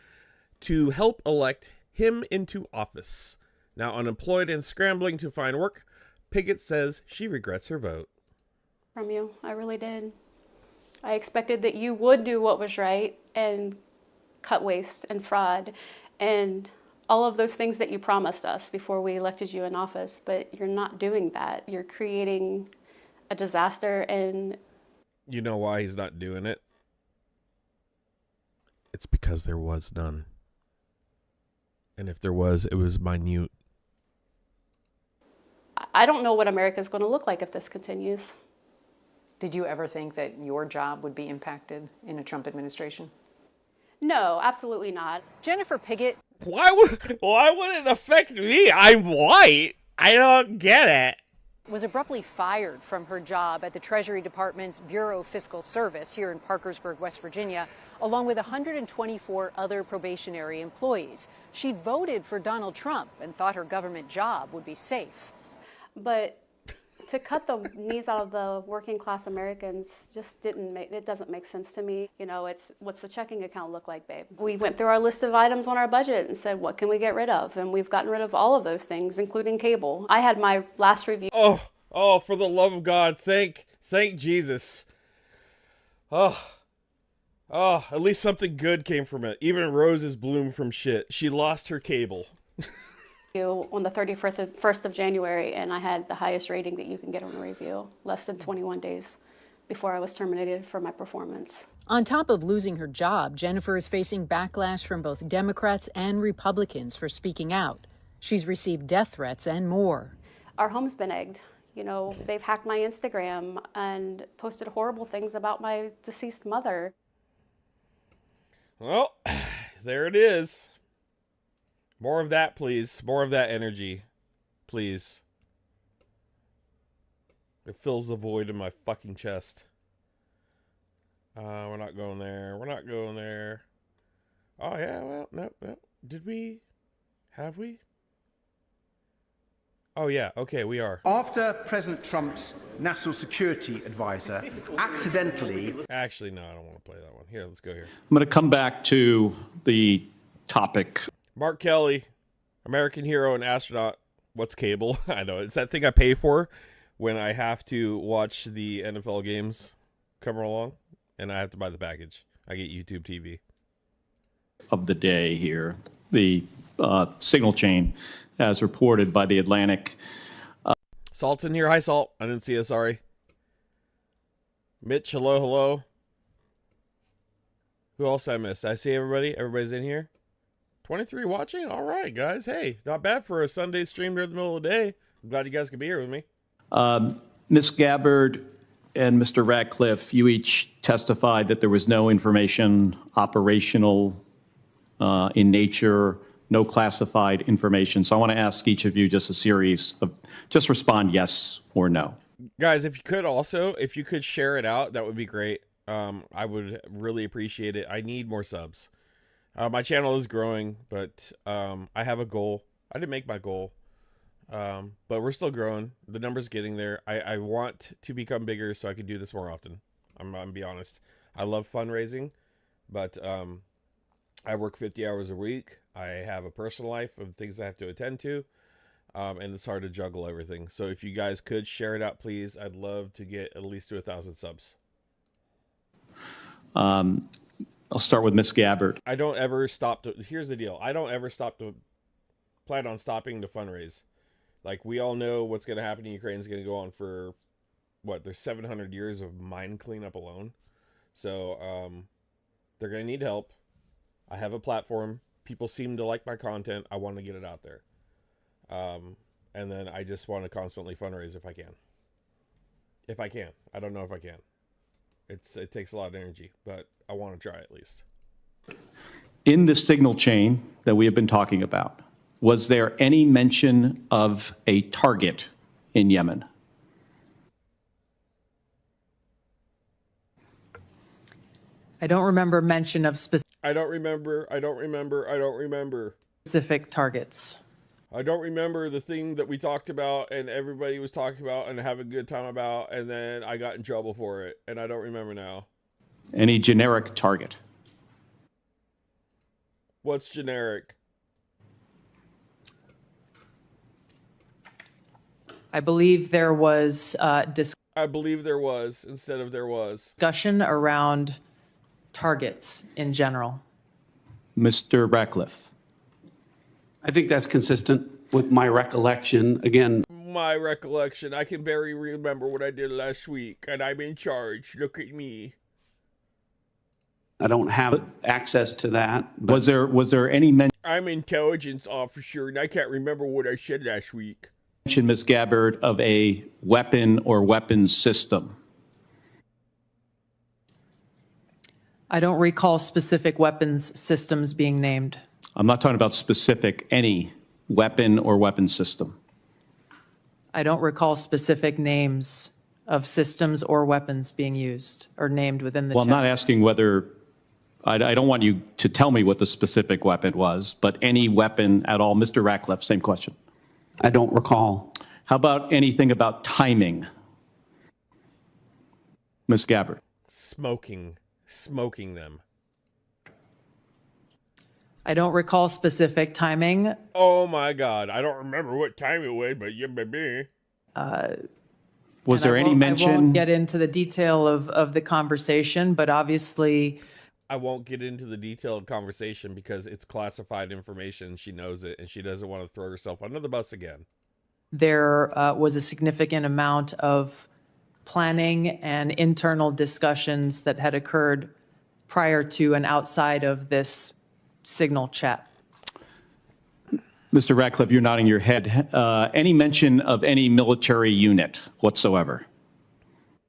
to help elect him into office. Now unemployed and scrambling to find work, Piggott says she regrets her vote. From you, I really did. I expected that you would do what was right and cut waste and fraud and all of those things that you promised us before we elected you in office, but you're not doing that. You're creating a disaster. And you know why he's not doing it? It's because there was none. And if there was, it was minute. I don't know what America's going to look like if this continues. Did you ever think that your job would be impacted in a Trump administration? No, absolutely not. Jennifer Piggott. Why would it affect me? I'm white. I don't get it. Was abruptly fired from her job at the Treasury Department's Bureau of Fiscal Service here in Parkersburg, West Virginia, along with 124 other probationary employees. She'd voted for Donald Trump and thought her government job would be safe. But to cut the knees out of the working class Americans just doesn't make sense to me. You know, it's what's the checking account look like, babe? We went through our list of items on our budget and said, what can we get rid of? And we've gotten rid of all of those things, including cable. I had my last review. Oh, for the love of God, thank Jesus. At least something good came from it. Even roses bloom from shit. She lost her cable. On the 31st of January, and I had the highest rating that you can get on a review, less than 21 days before I was terminated for my performance. On top of losing her job, Jennifer is facing backlash from both Democrats and Republicans for speaking out. She's received death threats and more. Our home's been egged. You know, they've hacked my Instagram and posted horrible things about my deceased mother. Well, there it is. More of that, please. More of that energy. Please. It fills the void in my fucking chest. We're not going there. We're not going there. Oh, yeah, well, no. Did we? Have we? Oh, yeah, okay, we are. After President Trump's national security advisor accidentally... Actually, no, I don't want to play that one. Here, let's go here. I'm going to come back to the topic. Mark Kelly, American hero and astronaut. What's cable? I know, it's that thing I pay for when I have to watch the NFL games come along, and I have to buy the package. I get YouTube TV. Of the day here, the signal chain, as reported by the Atlantic. Salt's in here. Hi, Salt. I didn't see you. Sorry. Mitch, hello. Who else I missed? I see everybody. Everybody's in here. 23 watching? All right, guys. Hey, not bad for a Sunday stream during the middle of the day. I'm glad you guys could be here with me. Ms. Gabbard and Mr. Ratcliffe, you each testified that there was no information operational in nature, no classified information. So I want to ask each of you just a series of, just respond yes or no. Guys, if you could share it out, that would be great. I would really appreciate it. I need more subs. My channel is growing, but I have a goal. I didn't make my goal, but we're still growing. The number's getting there. I want to become bigger so I can do this more often. I'm gonna be honest. I love fundraising, but I work 50 hours a week. I have a personal life of things I have to attend to, and it's hard to juggle everything. So if you guys could share it out, please, I'd love to get at least to 1,000 subs. I'll start with Ms. Gabbard. I don't ever stop to, here's the deal. I don't ever plan on stopping to fundraise. Like, we all know what's going to happen in Ukraine is going to go on for there's 700 years of mine cleanup alone. So they're going to need help. I have a platform. People seem to like my content. I want to get it out there. And then I just want to constantly fundraise if I can. If I can. I don't know if I can. It takes a lot of energy, but I want to try at least. In the signal chain that we have been talking about, was there any mention of a target in Yemen? I don't remember mention of I don't remember specific targets. I don't remember the thing that we talked about and everybody was talking about and having a good time about, and then I got in trouble for it, and I don't remember now. Any generic target? What's generic? I believe there was I believe there was instead of there was. Discussion around targets in general. Mr. Ratcliffe. I think that's consistent with my recollection. Again, My recollection, I can barely remember what I did last week, and I'm in charge. Look at me. I don't have access to that. Was there any mention? I'm intelligence officer, and I can't remember what I said last week. Ms. Gabbard, of a weapon or weapons system? I don't recall specific weapons systems being named. I'm not talking about specific, any weapon or weapons system. I don't recall specific names of systems or weapons being used or named within the Well, I'm not asking whether, I don't want you to tell me what the specific weapon was, but any weapon at all. Mr. Ratcliffe, same question. I don't recall. How about anything about timing? Ms. Gabbard. Smoking them. I don't recall specific timing. Oh my God, I don't remember what time it was, but yeah, baby. Was there any mention? I won't get into the detail of the conversation, but obviously... I won't get into the detailed conversation because it's classified information. She knows it, and she doesn't want to throw herself under the bus again. There was a significant amount of planning and internal discussions that had occurred prior to and outside of this signal chat. Mr. Ratcliffe, you're nodding your head. Any mention of any military unit whatsoever?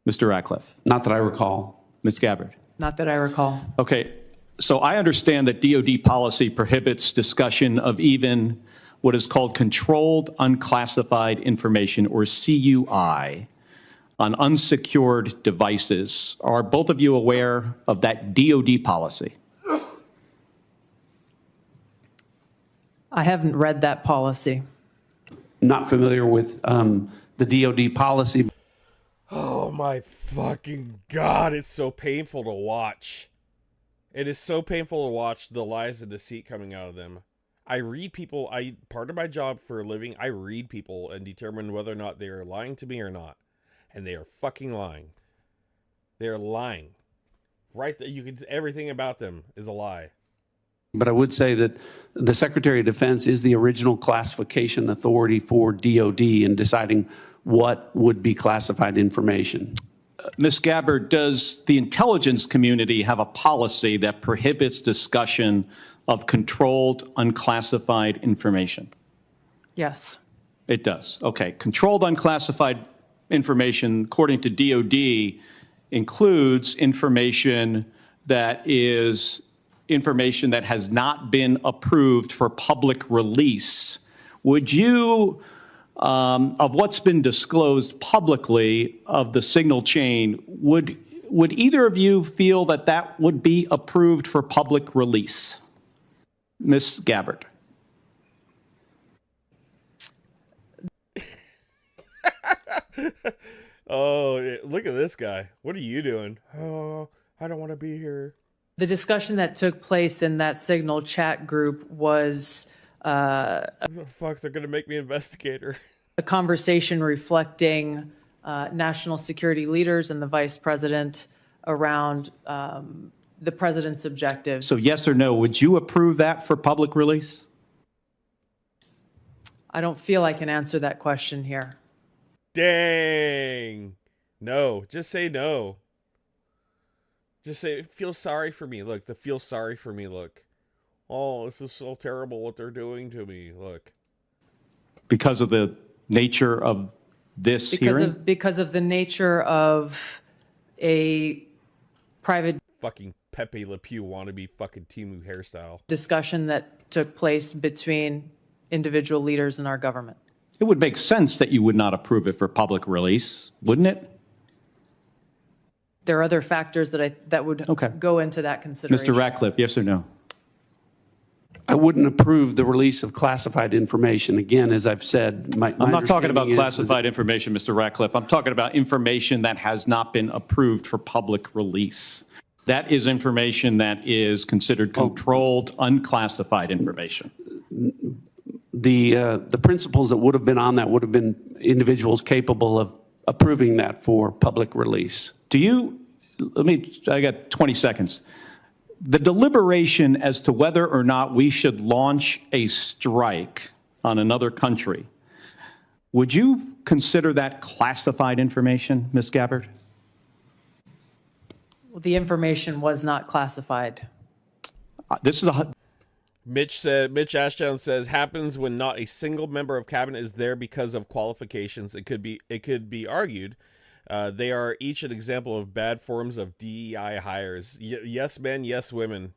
Mr. Ratcliffe? Not that I recall. Ms. Gabbard? Not that I recall. Okay, so I understand that DoD policy prohibits discussion of even what is called controlled unclassified information, or CUI, on unsecured devices. Are both of you aware of that DoD policy? I haven't read that policy. Not familiar with the DoD policy. Oh my fucking God, it's so painful to watch. It is so painful to watch the lies and deceit coming out of them. I read people, part of my job for a living, I read people and determine whether or not they are lying to me or not. And they are fucking lying. They are lying. Right there, you can, everything about them is a lie. But I would say that the Secretary of Defense is the original classification authority for DoD in deciding what would be classified information. Ms. Gabbard, does the intelligence community have a policy that prohibits discussion of controlled unclassified information? Yes. It does. Okay. Controlled unclassified information, according to DoD, includes information that is information that has not been approved for public release. Would you, of what's been disclosed publicly of the signal chain, would either of you feel that that would be approved for public release? Ms. Gabbard. Oh, look at this guy. What are you doing? Oh, I don't want to be here. The discussion that took place in that signal chat group was fuck, they're going to make me investigator. A conversation reflecting national security leaders and the vice president around the president's objectives. So yes or no, would you approve that for public release? I don't feel I can answer that question here. Dang. No, just say no. Just say, feel sorry for me. Look, the feel sorry for me look. Oh, this is so terrible what they're doing to me. Look. Because of the nature of this hearing? Because of the nature of a private Fucking Pepe Le Pew wannabe fucking Timu hairstyle. discussion that took place between individual leaders in our government. It would make sense that you would not approve it for public release, wouldn't it? There are other factors that would go into that consideration. Mr. Ratcliffe, yes or no? I wouldn't approve the release of classified information. Again, as I've said, my I'm not talking about understanding is classified information, Mr. Ratcliffe. I'm talking about information that has not been approved for public release. That is information that is considered controlled, unclassified information. The principles that would have been on that would have been individuals capable of approving that for public release. I got 20 seconds. The deliberation as to whether or not we should launch a strike on another country, would you consider that classified information, Ms. Gabbard? Well, the information was not classified. This is a... Mitch Ashdown says, happens when not a single member of cabinet is there because of qualifications. It could be argued they are each an example of bad forms of DEI hires. Yes men, yes women.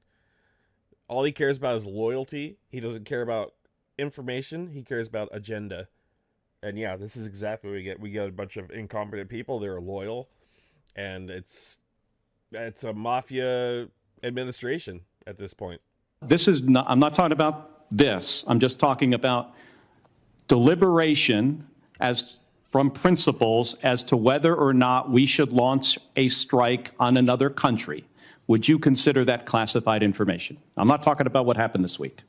All he cares about is loyalty. He doesn't care about information. He cares about agenda. And yeah, this is exactly what we get. We get a bunch of incompetent people. They're loyal, and it's a mafia administration at this point. I'm not talking about this. I'm just talking about deliberation from principles as to whether or not we should launch a strike on another country. Would you consider that classified information? I'm not talking about what happened this week.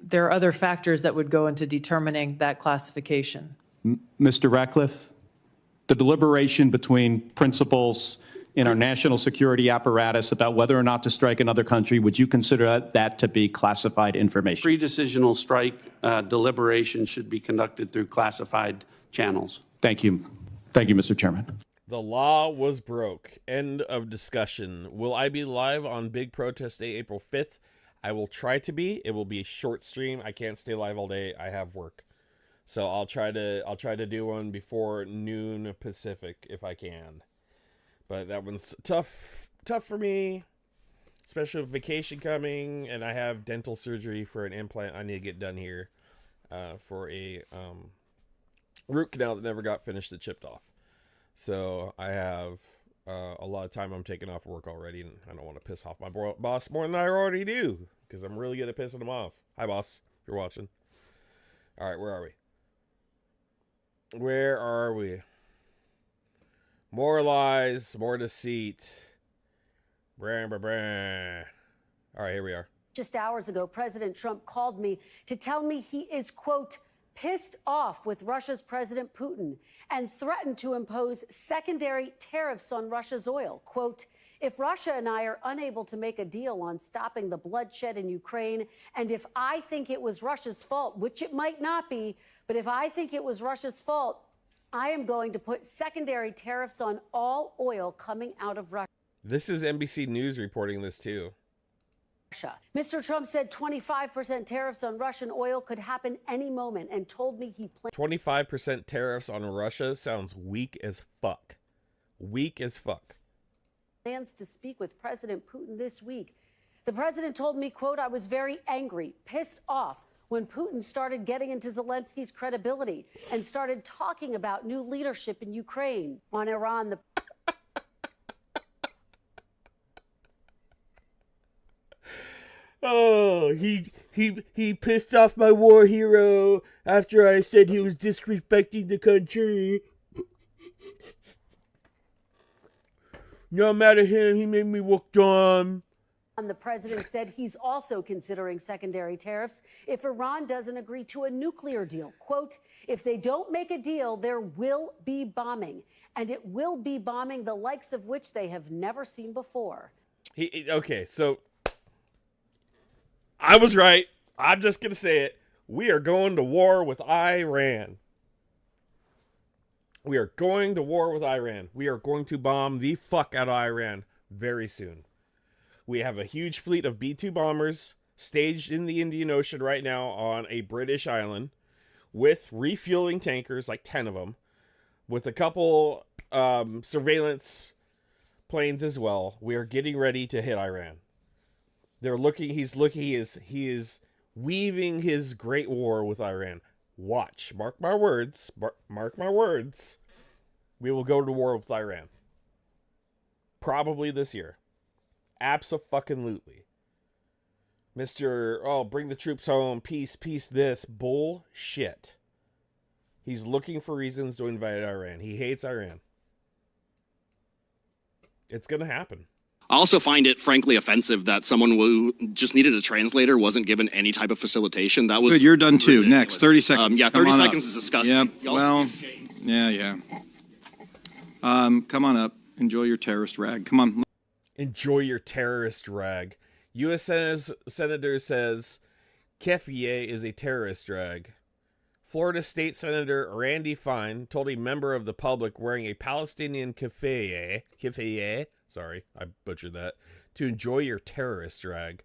There are other factors that would go into determining that classification. Mr. Ratcliffe, the deliberation between principals in our national security apparatus about whether or not to strike another country, would you consider that to be classified information? Pre-decisional strike deliberation should be conducted through classified channels. Thank you. Thank you, Mr. Chairman. The law was broke. End of discussion. Will I be live on Big Protest Day, April 5th? I will try to be. It will be a short stream. I can't stay live all day. I have work. So I'll try to do one before noon Pacific if I can. But that one's tough for me, especially with vacation coming, and I have dental surgery for an implant I need to get done here for a root canal that never got finished that chipped off. So I have a lot of time I'm taking off work already, and I don't want to piss off my boss more than I already do, because I'm really good at pissing him off. Hi, boss, if you're watching. All right, where are we? More lies, more deceit. All right, here we are. Just hours ago, President Trump called me to tell me he is, quote, pissed off with Russia's President Putin and threatened to impose secondary tariffs on Russia's oil. Quote, if Russia and I are unable to make a deal on stopping the bloodshed in Ukraine, and if I think it was Russia's fault, which it might not be, but if I think it was Russia's fault, I am going to put secondary tariffs on all oil coming out of Russia. This is NBC News reporting this too. Mr. Trump said 25% tariffs on Russian oil could happen any moment and told me he plans 25% tariffs on Russia sounds weak as fuck. Weak as fuck. Plans to speak with President Putin this week. The president told me, quote, I was very angry, pissed off when Putin started getting into Zelensky's credibility and started talking about new leadership in Ukraine. On Iran, the Oh, he pissed off my war hero after I said he was disrespecting the country. No matter him, he made me walk dumb. The president said he's also considering secondary tariffs if Iran doesn't agree to a nuclear deal. Quote, if they don't make a deal, there will be bombing, and it will be bombing the likes of which they have never seen before. Okay, so I was right. I'm just going to say it. We are going to war with Iran. We are going to war with Iran. We are going to bomb the fuck out of Iran very soon. We have a huge fleet of B-2 bombers staged in the Indian Ocean right now on a British island with refueling tankers, like 10 of them, with a couple surveillance planes as well. We are getting ready to hit Iran. He is weaving his great war with Iran. Watch, mark my words, mark my words. We will go to war with Iran. Probably this year. Abso-fucking-lutely. Bring the troops home, peace, this. Bullshit. He's looking for reasons to invade Iran. He hates Iran. It's gonna happen. I also find it frankly offensive that someone who just needed a translator wasn't given any type of facilitation. That was good. You're done too. ridiculous. Next, 30 seconds. Yeah, 30 seconds is disgusting. Yeah. Well, yeah. Come on up. Enjoy your terrorist rag. Come on. Enjoy your terrorist rag. U.S. Senator says Keffieh is a terrorist rag. Florida State Senator Randy Fine told a member of the public wearing a Palestinian keffiyeh, sorry, I butchered that, to enjoy your terrorist rag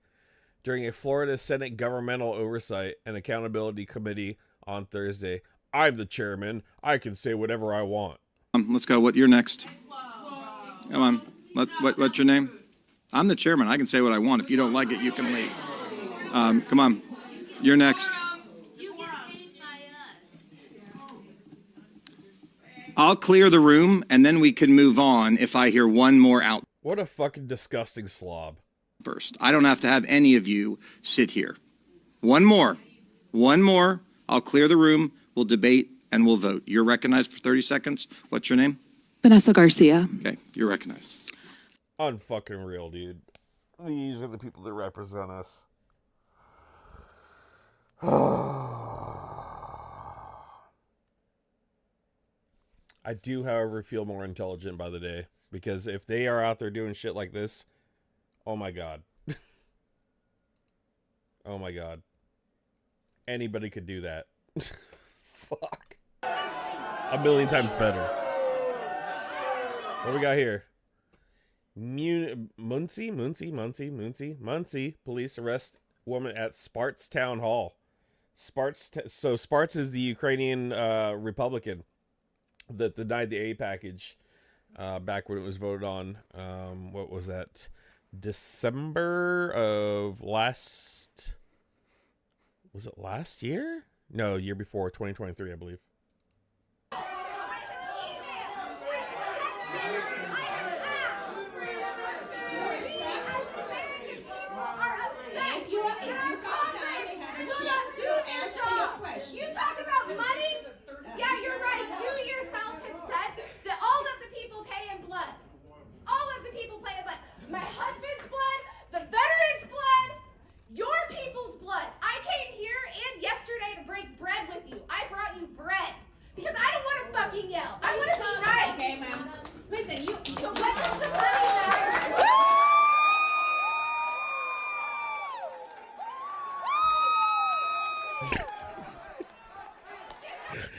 during a Florida Senate Governmental Oversight and Accountability Committee on Thursday. I'm the chairman. I can say whatever I want. Let's go. You're next. Come on. What's your name? I'm the chairman. I can say what I want. If you don't like it, you can leave. Come on. You're next. I'll clear the room, and then we can move on if I hear one more out. What a fucking disgusting slob. First, I don't have to have any of you sit here. One more. I'll clear the room. We'll debate, and we'll vote. You're recognized for 30 seconds. What's your name? Vanessa Garcia. Okay, you're recognized. Unfucking real, dude. These are the people that represent us. I do, however, feel more intelligent by the day, because if they are out there doing shit like this, oh my god. Oh my god. Anybody could do that. Fuck. A million times better. What we got here? Muncie police arrest woman at Sparts Town Hall. Sparts is the Ukrainian Republican that denied the aid package back when it was voted on. What was that? December of last... Was it last year? No, year before, 2023, I believe. You talk about money? Yeah, you're right. You yourself have said that all of the people pay in blood. All of the people pay in blood. My husband's blood, the veterans' blood, your people's blood. I came here and yesterday to break bread with you. I brought you bread because I don't want to fucking yell. I want to be nice. Okay, ma'am. Listen, so what does the money matter?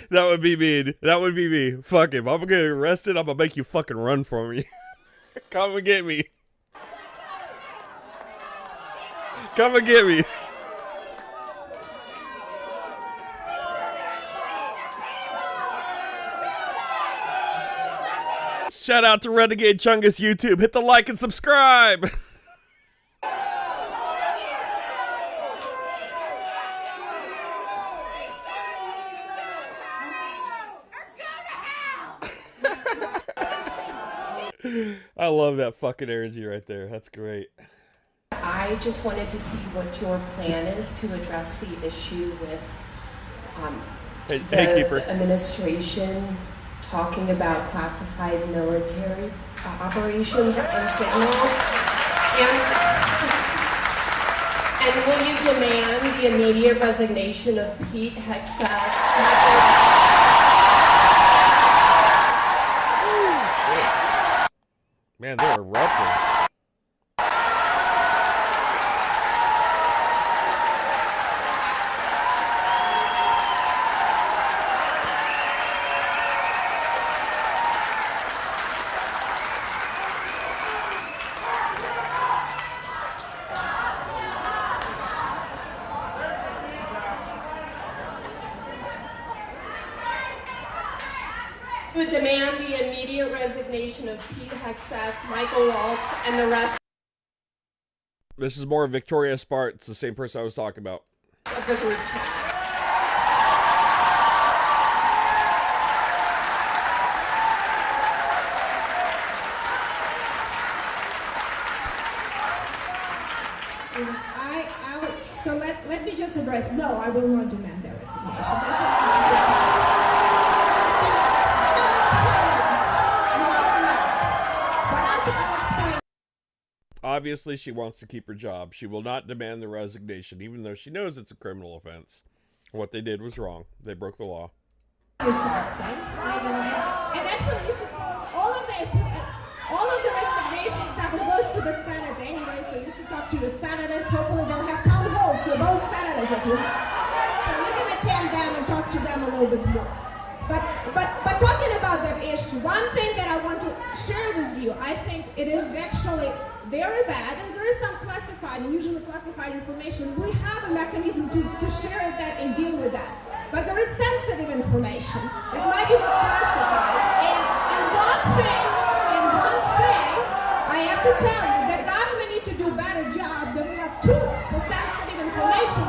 That would be mean. That would be me. Fuck him. I'm gonna get arrested. I'm gonna make you fucking run for me. Come and get me. Come and get me. Shout out to Renegade Chungus YouTube. Hit the like and subscribe. I love that fucking energy right there. That's great. I just wanted to see what your plan is to address the issue with Keeper. the administration talking about classified military operations on Signal. And will you demand the immediate resignation of Pete Hegseth? Man, they're erupting. demand the immediate resignation of Pete Hegseth, Michael Waltz, and the rest This is more Victoria Spart. It's the same person I was talking about. of the group chat. So let me just address, no, I will not demand their resignation. Obviously, she wants to keep her job. She will not demand the resignation, even though she knows it's a criminal offense. What they did was wrong. They broke the law. And actually, you should close all of the resignations that goes to the Senate anyway, so you should talk to the senators. Hopefully they'll have town halls for both senators that you have. So you can attend them and talk to them a little bit more. But talking about that issue, one thing that I want to share with you, I think it is actually very bad, and there is some classified and usually classified information. We have a mechanism to share that and deal with that. But there is sensitive information that might be not classified. And one thing I have to tell you, the government needs to do a better job that we have tools for sensitive information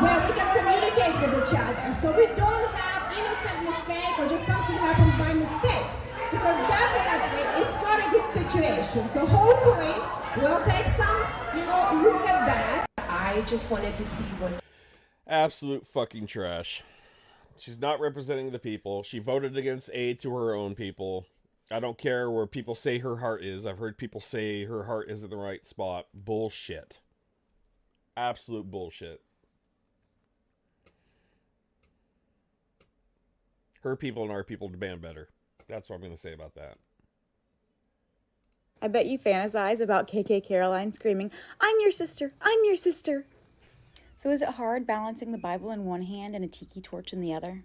where we can communicate with each other. So we don't have innocent mistake or just something happened by mistake. Because definitely it's not a good situation. So hopefully we'll take some, look at that. I just wanted to see what... Absolute fucking trash. She's not representing the people. She voted against aid to her own people. I don't care where people say her heart is. I've heard people say her heart is in the right spot. Bullshit. Absolute bullshit. Her people and our people demand better. That's what I'm going to say about that. I bet you fantasize about KK Caroline screaming, "I'm your sister, I'm your sister." So is it hard balancing the Bible in one hand and a tiki torch in the other?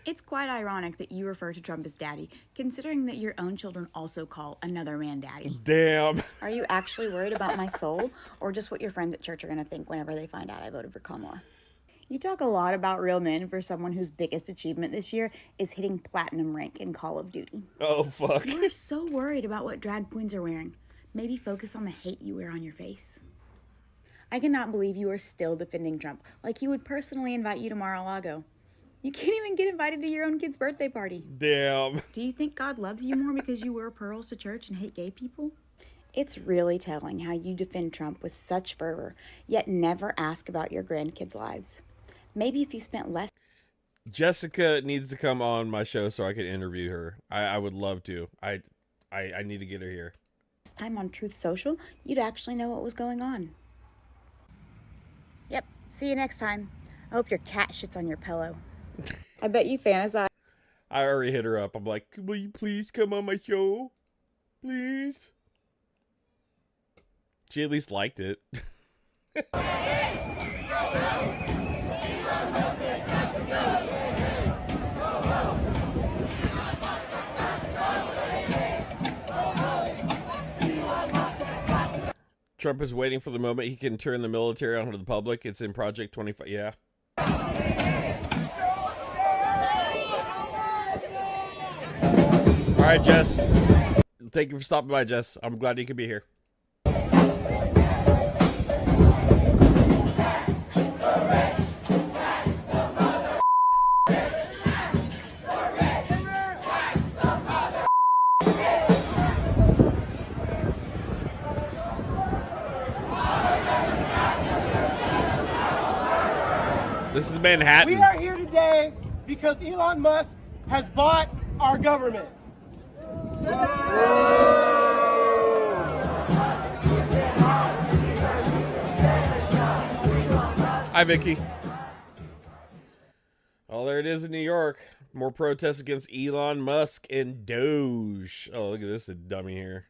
It's quite ironic that you refer to Trump as daddy, considering that your own children also call another man daddy. Damn. Are you actually worried about my soul, or just what your friends at church are going to think whenever they find out I voted for Kamala? You talk a lot about real men for someone whose biggest achievement this year is hitting platinum rank in Call of Duty. Oh, fuck. You are so worried about what drag queens are wearing. Maybe focus on the hate you wear on your face. I cannot believe you are still defending Trump, like he would personally invite you to Mar-a-Lago. You can't even get invited to your own kid's birthday party. Damn. Do you think God loves you more because you wear pearls to church and hate gay people? It's really telling how you defend Trump with such fervor, yet never ask about your grandkids' lives. Maybe if you spent less... Jessica needs to come on my show so I can interview her. I would love to. I need to get her here. time on Truth Social, you'd actually know what was going on. Yep, see you next time. I hope your cat shits on your pillow. I bet you fantasize. I already hit her up. I'm like, will you please come on my show? Please? She at least liked it. Trump is waiting for the moment he can turn the military on to the public. It's in Project 25. Yeah. All right, Jess. Thank you for stopping by, Jess. I'm glad you could be here. This is Manhattan. We are here today because Elon Musk has bought our government. Hi, Vicky. Oh, there it is in New York. More protests against Elon Musk and Doge. Oh, look at this dummy here.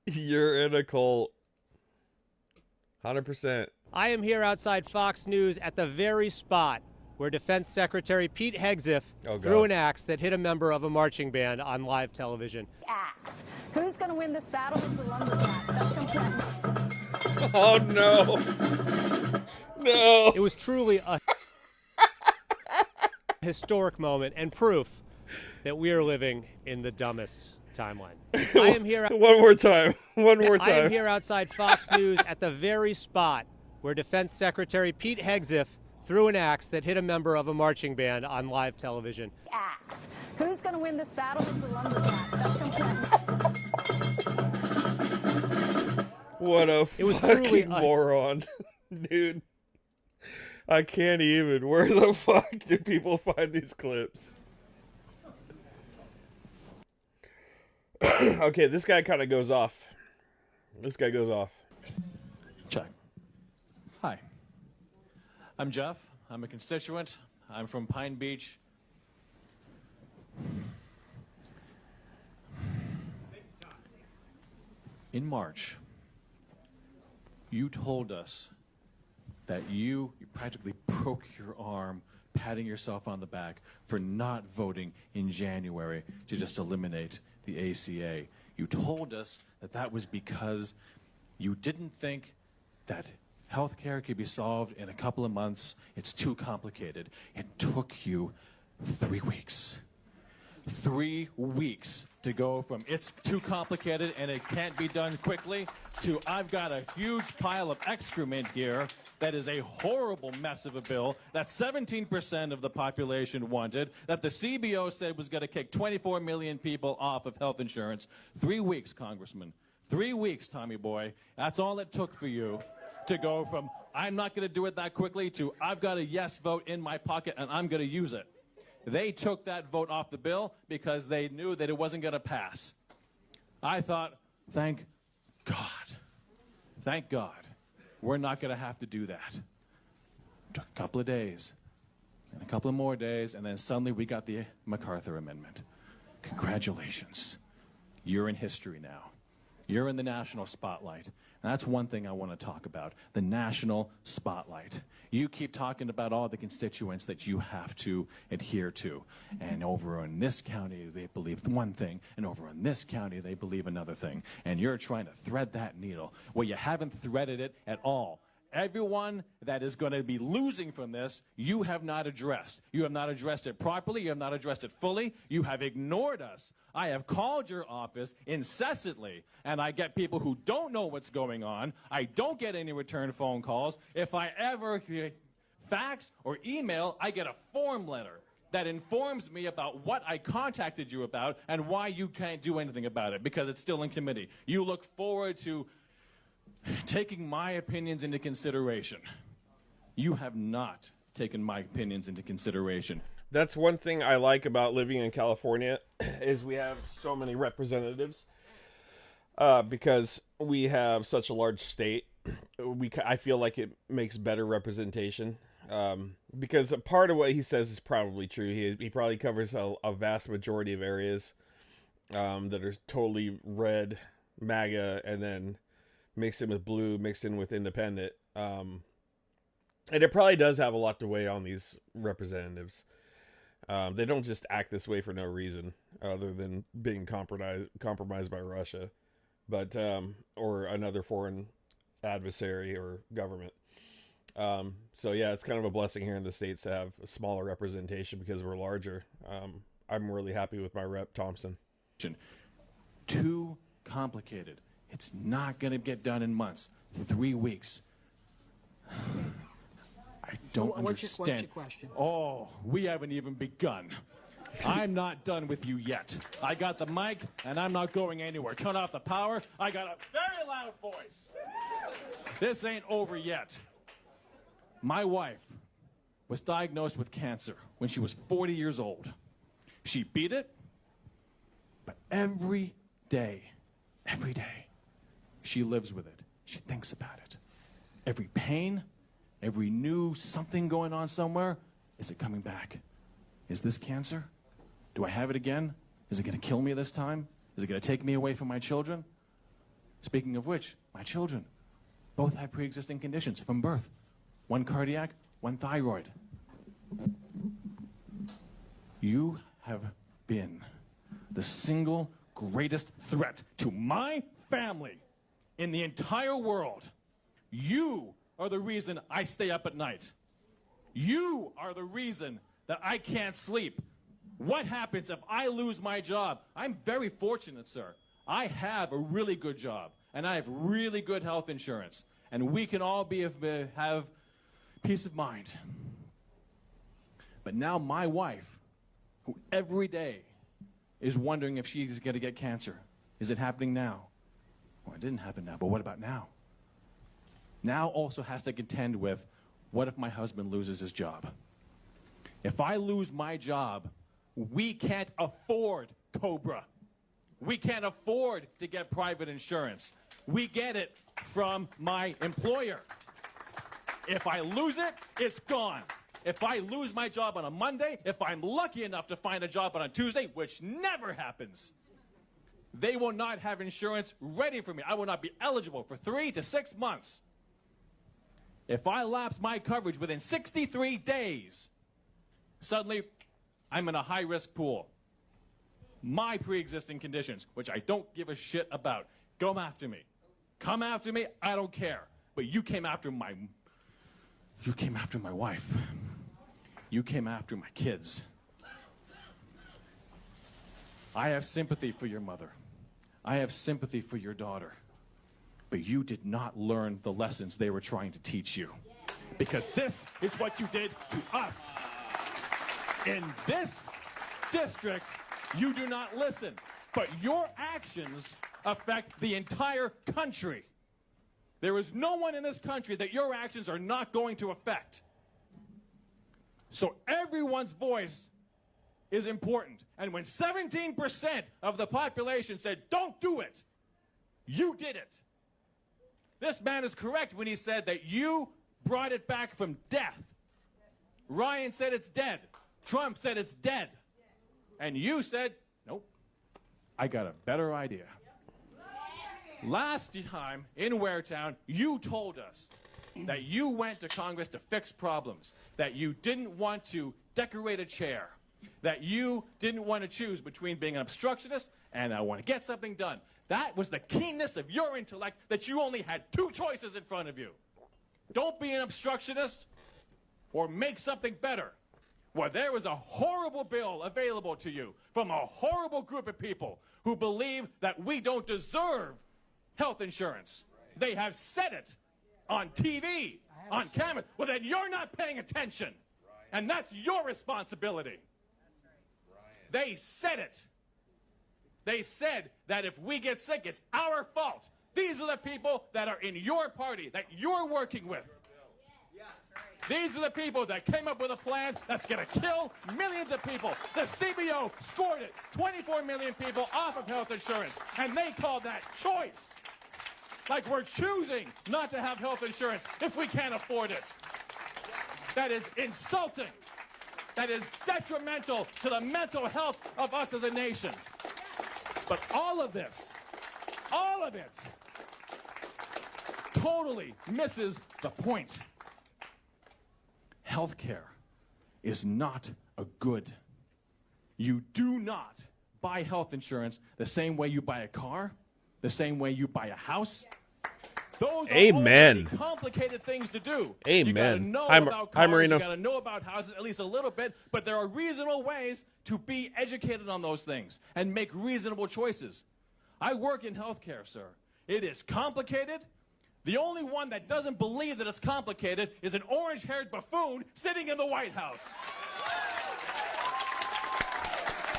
You're in a cult. 100%. I am here outside Fox News at the very spot where Defense Secretary Pete Hegseth threw an axe that hit a member of a marching band on live television. Axe. Who's going to win this battle with the lumberjack? That's Oh, no. No. It was truly a historic moment and proof that we are living in the dumbest timeline. I am here. One more time. One more I am time. here outside Fox News at the very spot where Defense Secretary Pete Hegseth threw an axe that hit a member of a marching band on live television. Axe. Who's going to win this battle? It's the lumberjack. What a It was fucking truly moron. Dude. I can't even. Where the fuck do people find these clips? Okay, this guy kind of goes off. This guy goes off. Check. Hi. I'm Jeff. I'm a constituent. I'm from Pine Beach. In March, you told us that you practically broke your arm patting yourself on the back for not voting in January to just eliminate the ACA. You told us that that was because you didn't think that health care could be solved in a couple of months. It's too complicated. It took you 3 weeks. 3 weeks to go from it's too complicated and it can't be done quickly to I've got a huge pile of excrement here that is a horrible mess of a bill that 17% of the population wanted, that the CBO said was going to kick 24 million people off of health insurance. 3 weeks, Congressman. 3 weeks, Tommy boy. That's all it took for you to go from I'm not going to do it that quickly to I've got a yes vote in my pocket and I'm going to use it. They took that vote off the bill because they knew that it wasn't going to pass. I thought, thank God. Thank God. We're not going to have to do that. Took a couple of days, and a couple of more days, and then suddenly we got the MacArthur Amendment. Congratulations. You're in history now. You're in the national spotlight. And that's one thing I want to talk about, the national spotlight. You keep talking about all the constituents that you have to adhere to. And over in this county, they believe one thing, and over in this county, they believe another thing. And you're trying to thread that needle. Well, you haven't threaded it at all. Everyone that is going to be losing from this, you have not addressed. You have not addressed it properly. You have not addressed it fully. You have ignored us. I have called your office incessantly, and I get people who don't know what's going on. I don't get any return phone calls. If I ever fax or email, I get a form letter that informs me about what I contacted you about and why you can't do anything about it, because it's still in committee. You look forward to taking my opinions into consideration. You have not taken my opinions into consideration. That's one thing I like about living in California is we have so many representatives because we have such a large state. I feel like it makes better representation because a part of what he says is probably true. He probably covers a vast majority of areas that are totally red, MAGA, and then mixed in with blue, mixed in with independent. And it probably does have a lot to weigh on these representatives. They don't just act this way for no reason other than being compromised by Russia, but or another foreign adversary or government. So yeah, it's kind of a blessing here in the States to have a smaller representation because we're larger. I'm really happy with my rep, Thompson. Too complicated. It's not going to get done in months. 3 weeks. I don't understand. What's your question? Oh, we haven't even begun. I'm not done with you yet. I got the mic, and I'm not going anywhere. Turn off the power. I got a very loud voice. This ain't over yet. My wife was diagnosed with cancer when she was 40 years old. She beat it, but every day, she lives with it. She thinks about it. Every pain, every new something going on somewhere, is it coming back? Is this cancer? Do I have it again? Is it going to kill me this time? Is it going to take me away from my children? Speaking of which, my children both have pre-existing conditions from birth. One cardiac, one thyroid. You have been the single greatest threat to my family in the entire world You are the reason I stay up at night. You are the reason that I can't sleep. What happens if I lose my job? I'm very fortunate, sir. I have a really good job, and I have really good health insurance, and we can all have peace of mind. But now my wife, who every day is wondering if she's going to get cancer, is it happening now? Well, it didn't happen now, but what about now? Now also has to contend with, what if my husband loses his job? If I lose my job, we can't afford COBRA. We can't afford to get private insurance. We get it from my employer. If I lose it, it's gone. If I lose my job on a Monday, if I'm lucky enough to find a job on a Tuesday, which never happens, they will not have insurance ready for me. I will not be eligible for 3 to 6 months. If I lapse my coverage within 63 days, suddenly I'm in a high-risk pool. My pre-existing conditions, which I don't give a shit about, come after me. Come after me, I don't care. But you came after my wife. You came after my kids. I have sympathy for your mother. I have sympathy for your daughter. But you did not learn the lessons they were trying to teach you. Because this is what you did to us. In this district, you do not listen. But your actions affect the entire country. There is no one in this country that your actions are not going to affect. So everyone's voice is important. And when 17% of the population said, don't do it, you did it. This man is correct when he said that you brought it back from death. Ryan said it's dead. Trump said it's dead. And you said, nope, I got a better idea. Last time in Waretown, you told us that you went to Congress to fix problems, that you didn't want to decorate a chair, that you didn't want to choose between being an obstructionist and I want to get something done. That was the keenness of your intellect, that you only had 2 choices in front of you. Don't be an obstructionist or make something better. Well, there was a horrible bill available to you from a horrible group of people who believe that we don't deserve health insurance. They have said it on TV, on camera. Well, then you're not paying attention. And that's your responsibility. They said it. They said that if we get sick, it's our fault. These are the people that are in your party, that you're working with. These are the people that came up with a plan that's going to kill millions of people. The CBO scored it. 24 million people off of health insurance. And they called that choice. Like we're choosing not to have health insurance if we can't afford it. That is insulting. That is detrimental to the mental health of us as a nation. But all of it, totally misses the point. Healthcare is not a good. You do not buy health insurance the same way you buy a car, the same way you buy a house. Those Amen. are complicated things to do. Amen. You gotta know about cars, you gotta know about houses, at least a little bit, but there are reasonable ways to be educated on those things and make reasonable choices. I work in healthcare, sir. It is complicated. The only one that doesn't believe that it's complicated is an orange-haired buffoon sitting in the White House.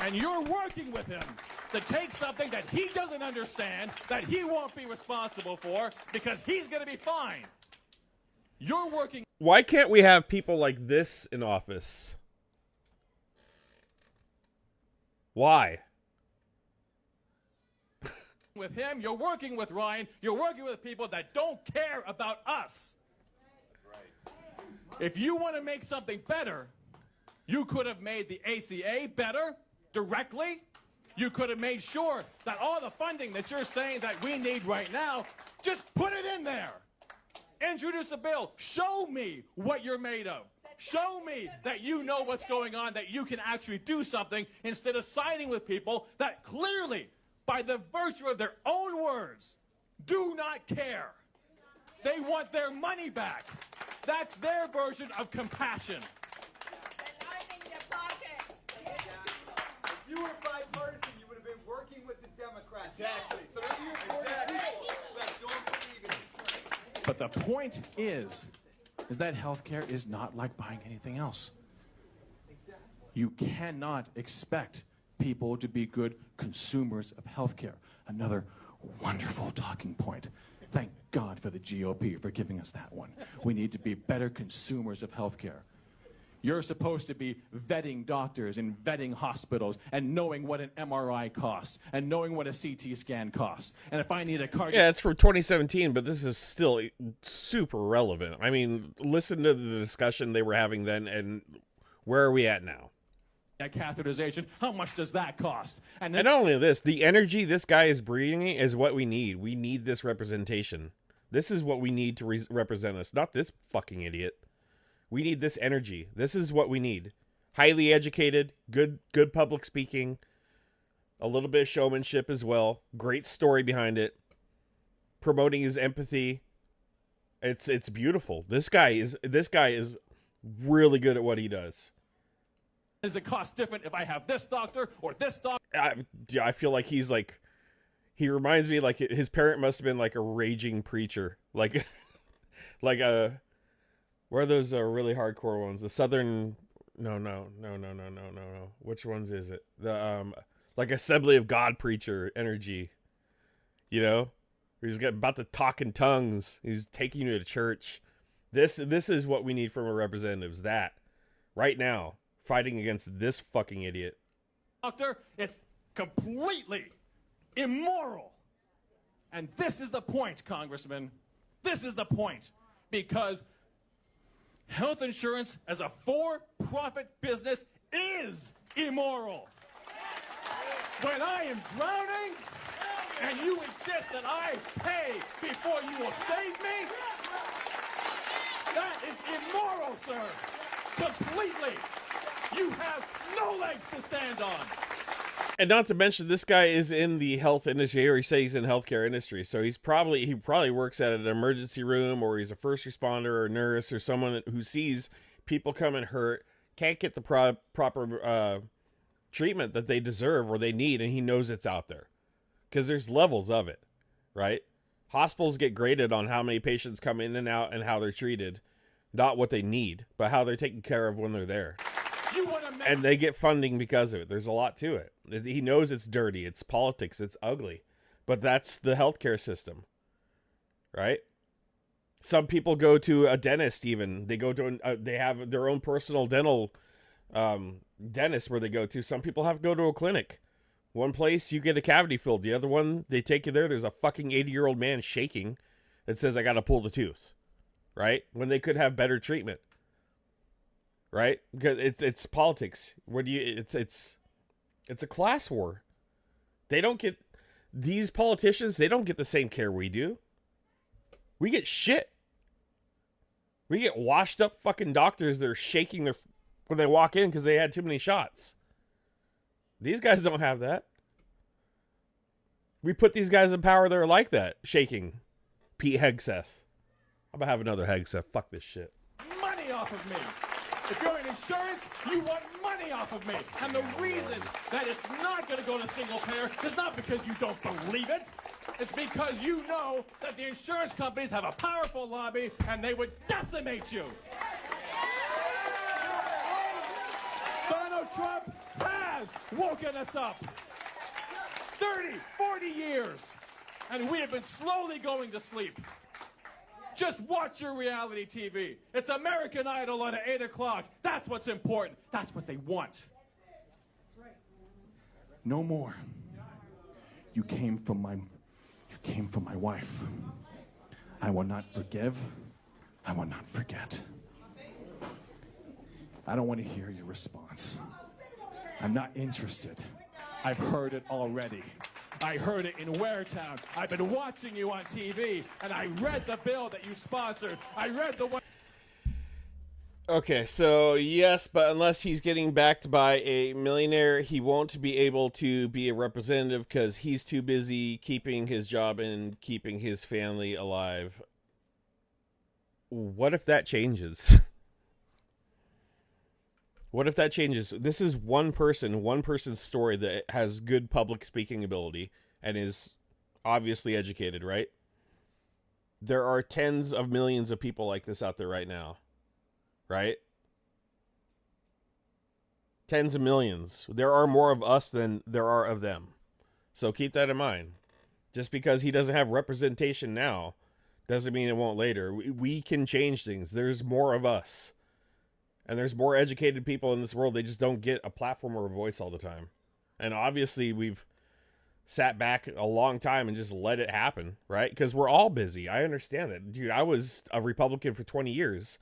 And you're working with him to take something that he doesn't understand, that he won't be responsible for, because he's going to be fine. You're working... Why can't we have people like this in office? Why? With him, you're working with Ryan, you're working with people that don't care about us. If you want to make something better, you could have made the ACA better directly. You could have made sure that all the funding that you're saying that we need right now, just put it in there. Introduce a bill. Show me what you're made of. Show me that you know what's going on, that you can actually do something instead of siding with people that clearly, by the virtue of their own words, do not care. They want their money back. That's their version of compassion. If you were bipartisan, you would have been working with the Democrats. Exactly. So maybe you're don't believe it. But the point is that healthcare is not like buying anything else. You cannot expect people to be good consumers of healthcare. Another wonderful talking point. Thank God for the GOP for giving us that one. We need to be better consumers of healthcare. You're supposed to be vetting doctors and vetting hospitals and knowing what an MRI costs and knowing what a CT scan costs. And if I need a cardiac... Yeah, it's from 2017, but this is still super relevant. I mean, listen to the discussion they were having then, and where are we at now? Catheterization, how much does that cost? And not only this, the energy this guy is breathing is what we need. We need this representation. This is what we need to represent us, not this fucking idiot. We need this energy. This is what we need. Highly educated, good public speaking, a little bit of showmanship as well. Great story behind it. Promoting his empathy. It's beautiful. This guy is really good at what he does. Does it cost different if I have this doctor or this doctor? I feel like he reminds me like his parent must have been like a raging preacher, like a. Where are those really hardcore ones? The Southern, no. Which ones is it? The like Assembly of God preacher energy. You know, he's about to talk in tongues. He's taking you to church. This is what we need from our representatives. That right now, fighting against this fucking idiot. Doctor, it's completely immoral. And this is the point, Congressman. This is the point. Because health insurance as a for-profit business is immoral. When I am drowning and you insist that I pay before you will save me, that is immoral, sir. Completely. You have no legs to stand on. And not to mention, this guy is in the health industry, or he says he's in the healthcare industry. So he probably works at an emergency room, or he's a first responder or a nurse or someone who sees people coming hurt, can't get the proper treatment that they deserve or they need, and he knows it's out there. Because there's levels of it, right? Hospitals get graded on how many patients come in and out and how they're treated. Not what they need, but how they're taken care of when they're there. And they get funding because of it. There's a lot to it. He knows it's dirty, it's politics, it's ugly. But that's the healthcare system, right? Some people go to a dentist even. They go to they have their own personal dental dentist where they go to. Some people have to go to a clinic. One place, you get a cavity filled. The other one, they take you there. There's a fucking 80-year-old man shaking that says, I got to pull the tooth, right? When they could have better treatment. Right? Because it's politics. It's a class war. They don't get, these politicians, they don't get the same care we do. We get shit. We get washed up fucking doctors that are shaking when they walk in because they had too many shots. These guys don't have that. We put these guys in power that are like that, shaking. Pete Hegseth. I'm gonna have another Hegseth. Fuck this shit. Money off of me. If you're in insurance, you want money off of me. And the reason that it's not going to go to single payer is not because you don't believe it. It's because you know that the insurance companies have a powerful lobby and they would decimate you. Donald Trump has woken us up. 30, 40 years. And we have been slowly going to sleep. Just watch your reality TV. It's American Idol at 8 o'clock. That's what's important. That's what they want. No more. You came from my wife. I will not forgive. I will not forget. I don't want to hear your response. I'm not interested. I've heard it already. I heard it in Waretown. I've been watching you on TV, and I read the bill that you sponsored. I read the one. Okay, so yes, but unless he's getting backed by a millionaire, he won't be able to be a representative because he's too busy keeping his job and keeping his family alive. what if that changes? What if that changes? This is one person's story that has good public speaking ability and is obviously educated, right? There are tens of millions of people like this out there right now, right? Tens of millions. There are more of us than there are of them. So keep that in mind. Just because he doesn't have representation now doesn't mean it won't later. We can change things. There's more of us. And there's more educated people in this world. They just don't get a platform or a voice all the time. And obviously we've sat back a long time and just let it happen, right? Because we're all busy. I understand that. Dude, I was a Republican for 20 years.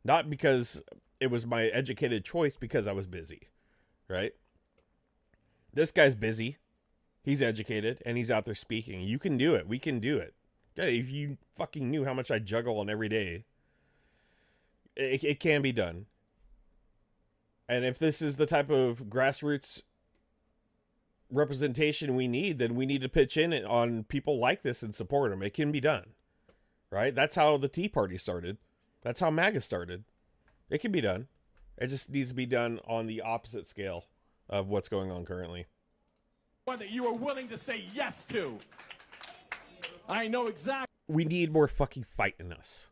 Not because it was my educated choice, because I was busy, right? This guy's busy. He's educated, and he's out there speaking. You can do it. We can do it. Okay, if you fucking knew how much I juggle on every day, it can be done. And if this is the type of grassroots representation we need, then we need to pitch in on people like this and support them. It can be done, right? That's how the Tea Party started. That's how MAGA started. It can be done. It just needs to be done on the opposite scale of what's going on currently. One that you are willing to say yes to. I know exactly. We need more fucking fight in us.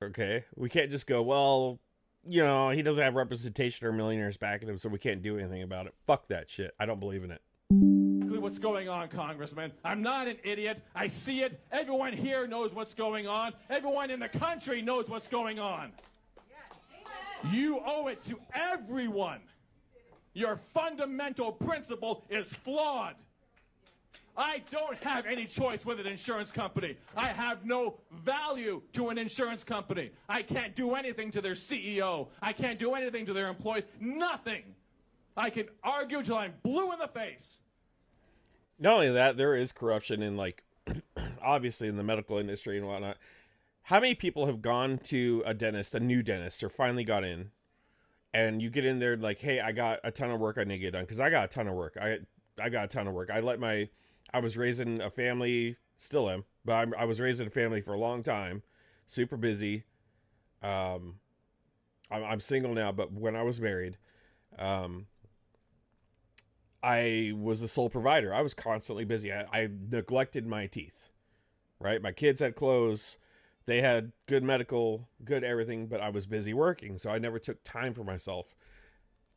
Okay? We can't just go, well, you know, he doesn't have representation or millionaires backing him, so we can't do anything about it. Fuck that shit. I don't believe in it. What's going on, Congressman? I'm not an idiot. I see it. Everyone here knows what's going on. Everyone in the country knows what's going on. You owe it to everyone. Your fundamental principle is flawed. I don't have any choice with an insurance company. I have no value to an insurance company. I can't do anything to their CEO. I can't do anything to their employees. Nothing. I can argue till I'm blue in the face. Not only that, there is corruption in, like, obviously in the medical industry and whatnot. How many people have gone to a dentist, a new dentist, or finally got in, and you get in there like, hey, I got a ton of work I need to get done, because I got a ton of work. I got a ton of work. I was raising a family, still am, but I was raising a family for a long time, super busy. I'm single now, but when I was married, I was the sole provider. I was constantly busy. I neglected my teeth, right? My kids had clothes. They had good medical, good everything, but I was busy working, so I never took time for myself.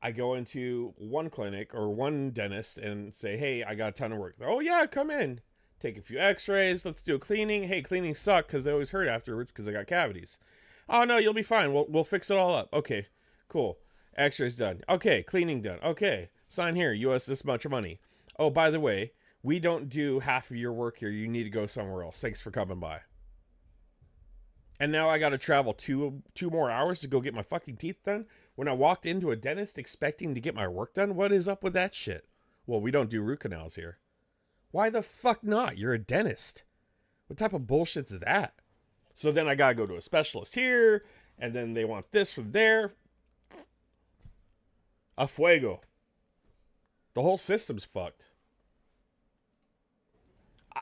I go into one clinic or one dentist and say, hey, I got a ton of work. Oh, yeah, come in. Take a few x-rays. Let's do a cleaning. Hey, cleaning sucked because they always hurt afterwards because I got cavities. Oh, no, you'll be fine. We'll fix it all up. Okay, cool. X-rays done. Okay, cleaning done. Okay, sign here. You owe us this much money. Oh, by the way, we don't do half of your work here. You need to go somewhere else. Thanks for coming by. And now I got to travel two more hours to go get my fucking teeth done. When I walked into a dentist expecting to get my work done, what is up with that shit? Well, we don't do root canals here. Why the fuck not? You're a dentist. What type of bullshit's that? So then I got to go to a specialist here, and then they want this from there. A fuego. The whole system's fucked.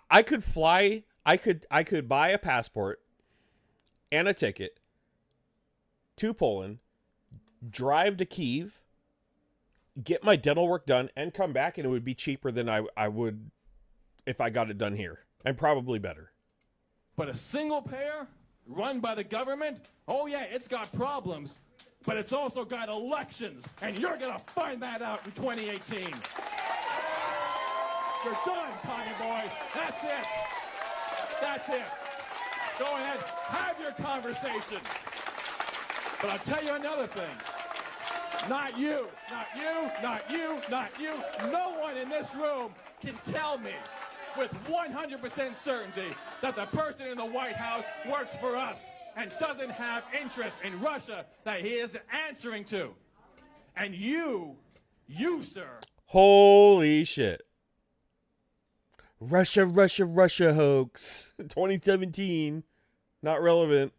I could fly, I could buy a passport and a ticket to Poland, drive to Kyiv, get my dental work done, and come back, and it would be cheaper than I would if I got it done here, and probably better. But a single payer run by the government, oh yeah, it's got problems, but it's also got elections, and you're going to find that out in 2018. You're done, Tommy boy. That's it. That's it. Go ahead, have your conversation. But I'll tell you another thing. Not you, not you, not you, not you. No one in this room can tell me with 100% certainty that the person in the White House works for us and doesn't have interest in Russia that he is answering to. And you, sir. Holy shit. Russia hoax. 2017. Not relevant.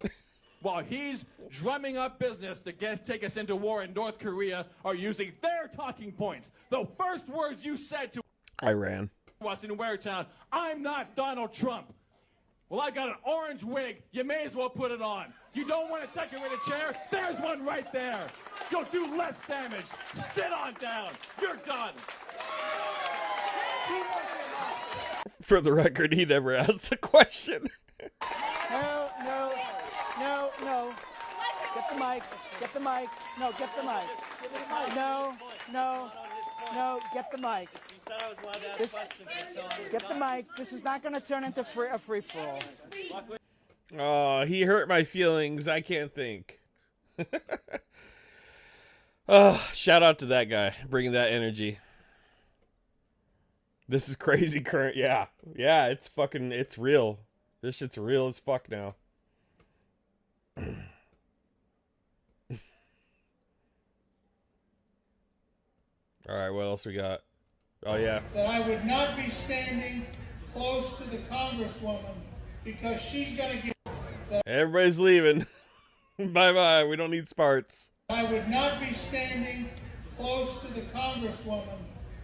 While he's drumming up business to take us into war in North Korea, are using their talking points. The first words you said to Iran us in Waretown, I'm not Donald Trump. Well, I got an orange wig. You may as well put it on. You don't want to decorate a chair? There's one right there. You'll do less damage. Sit on down. You're done. For the record, he never asked a question. No. Get the mic. Get the mic. No, get the mic. No. Get the mic. You said I was allowed to ask questions. Get the mic. This is not going to turn into a free-for-all. Oh, he hurt my feelings. I can't think. Oh, shout out to that guy bringing that energy. This is crazy current. Yeah, it's real. This shit's real as fuck now. All right, what else we got? Oh, yeah. That I would not be standing close to the Congresswoman because she's going to get... Everybody's leaving. Bye-bye. We don't need Sparts. I would not be standing close to the Congresswoman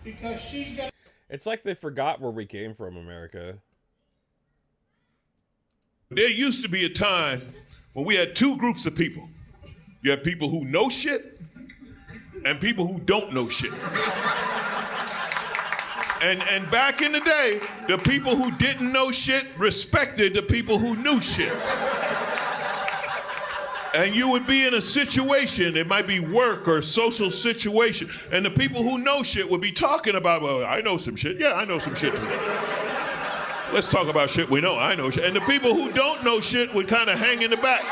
because she's going to... It's like they forgot where we came from, America. There used to be a time when we had two groups of people. You had people who know shit and people who don't know shit. And back in the day, the people who didn't know shit respected the people who knew shit. And you would be in a situation, it might be work or social situation, and the people who know shit would be talking about, well, I know some shit. Yeah, I know some shit too. Let's talk about shit we know. I know shit. And the people who don't know shit would kind of hang in the back.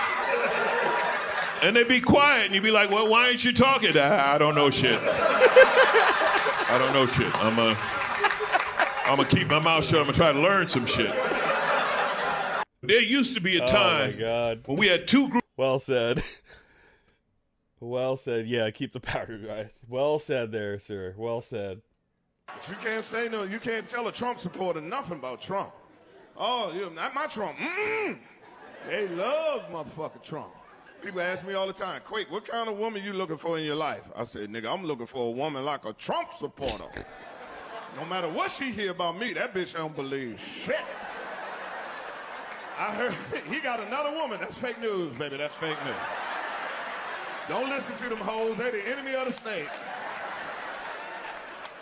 And they'd be quiet, and you'd be like, well, why aren't you talking? I don't know shit. I don't know shit. I'm gonna keep my mouth shut. I'm gonna try to learn some shit. There used to be a time when we had two groups. Well said. Well said. Yeah, keep the powder dry. Well said there, sir. Well said. You can't say no. You can't tell a Trump supporter nothing about Trump. Oh, you're not my Trump. They love motherfucking Trump. People ask me all the time, Quake, what kind of woman you looking for in your life? I said, nigga, I'm looking for a woman like a Trump supporter. No matter what she hear about me, that bitch don't believe shit. I heard he got another woman. That's fake news, baby. That's fake news. Don't listen to them hoes. They're the enemy of the state.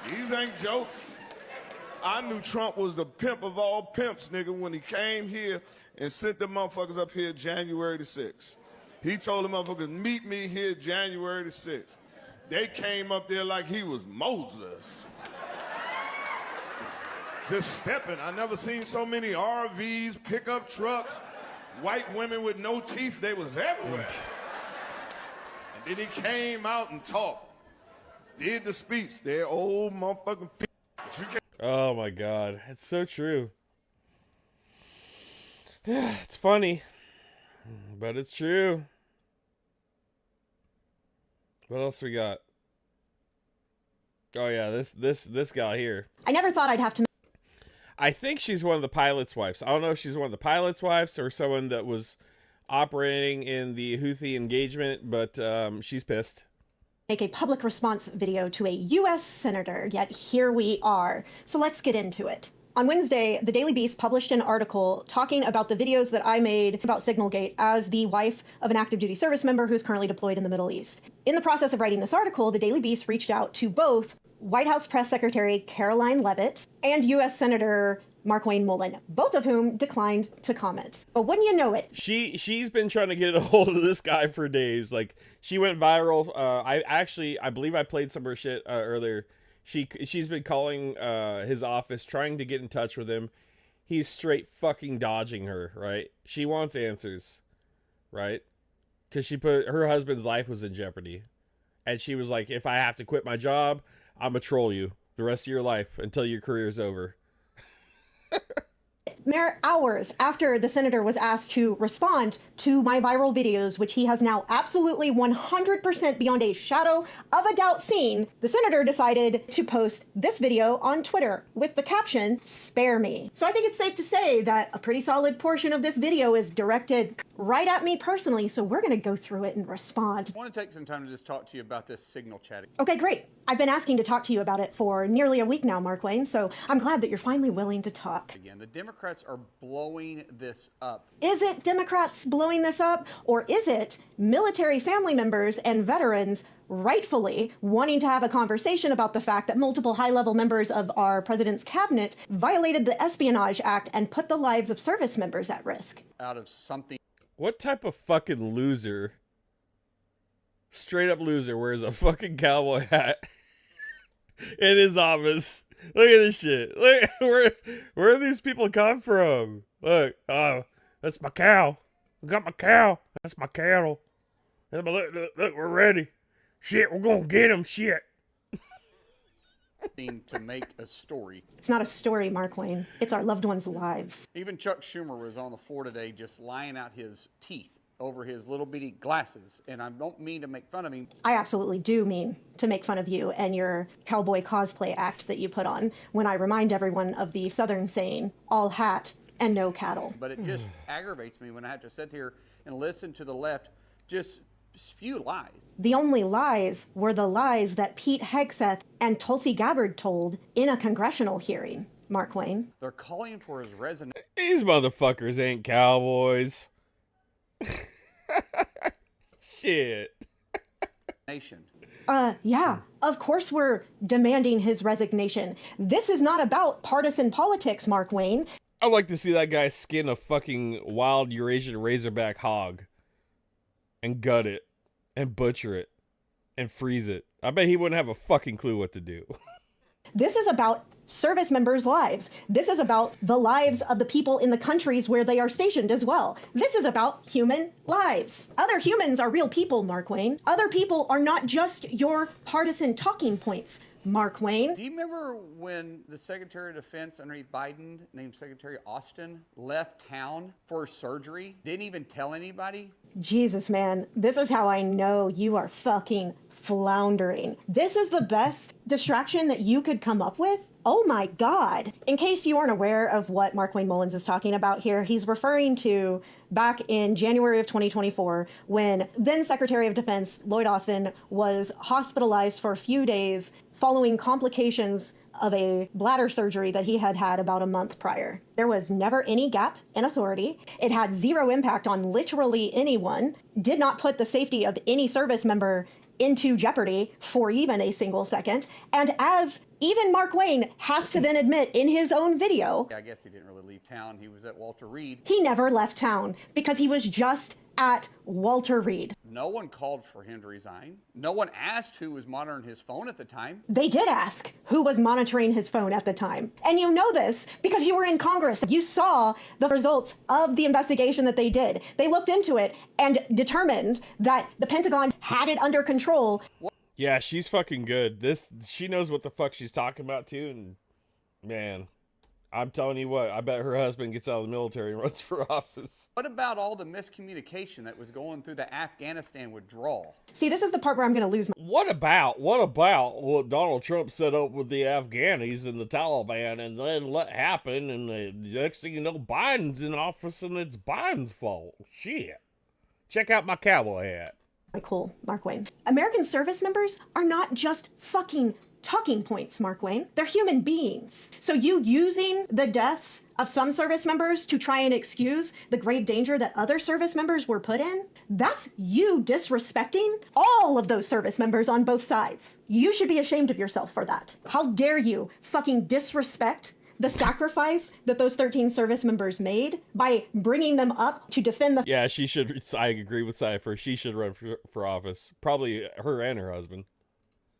These ain't jokes. I knew Trump was the pimp of all pimps, nigga, when he came here and sent the motherfuckers up here January the 6th. He told the motherfuckers, meet me here January the 6th. They came up there like he was Moses. Just stepping. I never seen so many RVs, pickup trucks, white women with no teeth. They was everywhere. And then he came out and talked. Did the speech. They're old motherfucking people. Oh my God. It's so true. It's funny, but it's true. What else we got? Oh yeah, this guy here. I never thought I'd have to. I think she's one of the pilot's wives. I don't know if she's one of the pilot's wives or someone that was operating in the Houthi engagement, but she's pissed. Make a public response video to a U.S. senator, yet here we are. So let's get into it. On Wednesday, the Daily Beast published an article talking about the videos that I made about Signalgate as the wife of an active duty service member who's currently deployed in the Middle East. In the process of writing this article, the Daily Beast reached out to both White House Press Secretary Caroline Leavitt and U.S. Senator Markwayne Mullin, both of whom declined to comment. But wouldn't you know it? She's been trying to get a hold of this guy for days. Like, she went viral. I believe I played some of her shit earlier. She's been calling his office, trying to get in touch with him. He's straight fucking dodging her, right? She wants answers, right? Because her husband's life was in jeopardy. And she was like, if I have to quit my job, I'm going to troll you the rest of your life until your career's over. Mere hours after the senator was asked to respond to my viral videos, which he has now absolutely 100% beyond a shadow of a doubt seen, the senator decided to post this video on Twitter with the caption, "Spare me." So I think it's safe to say that a pretty solid portion of this video is directed right at me personally, so we're going to go through it and respond. I want to take some time to just talk to you about this signal chatting. Okay, great. I've been asking to talk to you about it for nearly a week now, Markwayne, so I'm glad that you're finally willing to talk. Again, the Democrats Democrats are blowing this up. Is it Democrats blowing this up, or is it military family members and veterans rightfully wanting to have a conversation about the fact that multiple high-level members of our president's cabinet violated the Espionage Act and put the lives of service members at risk? Out of something. What type of fucking loser, straight up loser, wears a fucking cowboy hat in his office? Look at this shit. Look, where do these people come from? Look, oh, that's my cow. I got my cow. That's my cattle. Look, we're ready. Shit, we're gonna get him. Shit. To make a story. It's not a story, Mark Wayne. It's our loved ones' lives. Even Chuck Schumer was on the floor today just lying out his teeth over his little bitty glasses, and I don't mean to make fun of him. I absolutely do mean to make fun of you and your cowboy cosplay act that you put on when I remind everyone of the Southern saying, all hat and no cattle. But it just aggravates me when I have to sit here and listen to the left just spew lies. The only lies were the lies that Pete Hegseth and Tulsi Gabbard told in a congressional hearing, Mark Wayne. They're calling for his resignation. These motherfuckers ain't cowboys. Shit. Yeah, of course we're demanding his resignation. This is not about partisan politics, Mark Wayne. I'd like to see that guy skin a fucking wild Eurasian razorback hog and gut it and butcher it and freeze it. I bet he wouldn't have a fucking clue what to do. This is about service members' lives. This is about the lives of the people in the countries where they are stationed as well. This is about human lives. Other humans are real people, Mark Wayne. Other people are not just your partisan talking points, Mark Wayne. Do you remember when the Secretary of Defense underneath Biden, named Secretary Austin, left town for surgery? Didn't even tell anybody? Jesus, man, this is how I know you are fucking floundering. This is the best distraction that you could come up with? Oh my God. In case you aren't aware of what Mark Wayne Mullins is talking about here, he's referring to back in January of 2024 when then Secretary of Defense Lloyd Austin was hospitalized for a few days following complications of a bladder surgery that he had had about a month prior. There was never any gap in authority. It had zero impact on literally anyone, did not put the safety of any service member into jeopardy for even a single second. And as even Mark Wayne has to then admit in his own video, I guess he didn't really leave town. He was at Walter Reed. He never left town because he was just at Walter Reed. No one called for him to resign. No one asked who was monitoring his phone at the time. They did ask who was monitoring his phone at the time. And you know this because you were in Congress. You saw the results of the investigation that they did. They looked into it and determined that the Pentagon had it under control. Yeah, she's fucking good. She knows what the fuck she's talking about too, and man, I'm telling you what, I bet her husband gets out of the military and runs for office. What about all the miscommunication that was going through the Afghanistan withdrawal? See, this is the part where I'm going to lose What about what Donald Trump set up with the Afghanis and the Taliban and then let happen, and the next thing you know, Biden's in office and it's Biden's fault. Shit. Check out my cowboy hat. Cool, Mark Wayne. American service members are not just fucking talking points, Mark Wayne. They're human beings. So you using the deaths of some service members to try and excuse the grave danger that other service members were put in, that's you disrespecting all of those service members on both sides. You should be ashamed of yourself for that. How dare you fucking disrespect the sacrifice that those 13 service members made by bringing them up to defend the... Yeah, she should. I agree with Cypher. She should run for office. Probably her and her husband.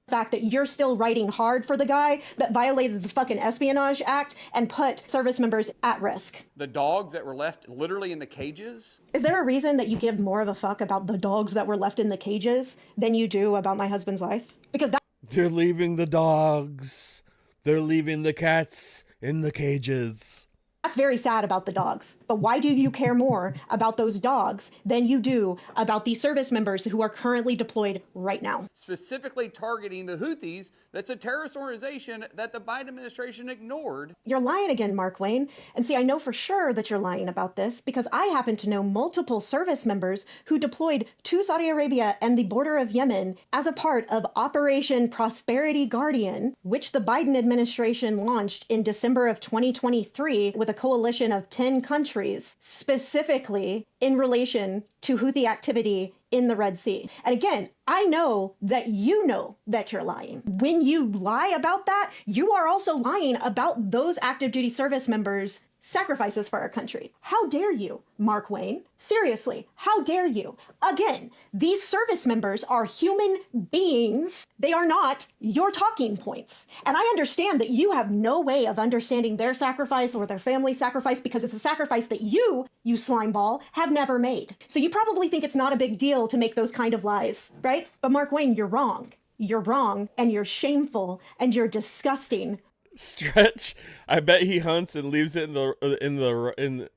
Fact that you're still writing hard for the guy that violated the fucking Espionage Act and put service members at risk. The dogs that were left literally in the cages? Is there a reason that you give more of a fuck about the dogs that were left in the cages than you do about my husband's life? Because that... They're leaving the dogs. They're leaving the cats in the cages. That's very sad about the dogs. But why do you care more about those dogs than you do about the service members who are currently deployed right now? Specifically targeting the Houthis, that's a terrorist organization that the Biden administration ignored. You're lying again, Mark Wayne. And see, I know for sure that you're lying about this because I happen to know multiple service members who deployed to Saudi Arabia and the border of Yemen as a part of Operation Prosperity Guardian, which the Biden administration launched in December of 2023 with a coalition of 10 countries, specifically in relation to Houthi activity in the Red Sea. And again, I know that you're lying. When you lie about that, you are also lying about those active duty service members' sacrifices for our country. How dare you, Mark Wayne? Seriously, how dare you? Again, these service members are human beings. They are not your talking points. And I understand that you have no way of understanding their sacrifice or their family's sacrifice because it's a sacrifice that you slimeball, have never made. So you probably think it's not a big deal to make those kind of lies, right? But Mark Wayne, you're wrong. You're wrong, and you're shameful, and you're disgusting. Stretch. I bet he hunts and leaves it and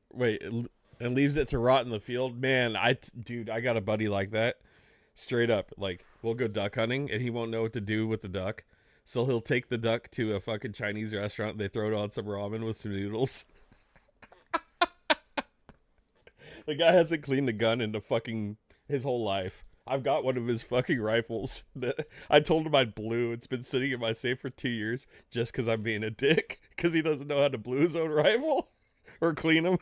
leaves it to rot in the field. Man, dude, I got a buddy like that. Straight up, like, we'll go duck hunting and he won't know what to do with the duck, so he'll take the duck to a fucking Chinese restaurant. And they throw it on some ramen with some noodles. The guy hasn't cleaned a gun in his whole life. I've got one of his fucking rifles that I told him I'd blue. It's been sitting in my safe for 2 years just because I'm being a dick, because he doesn't know how to blue his own rifle or clean them.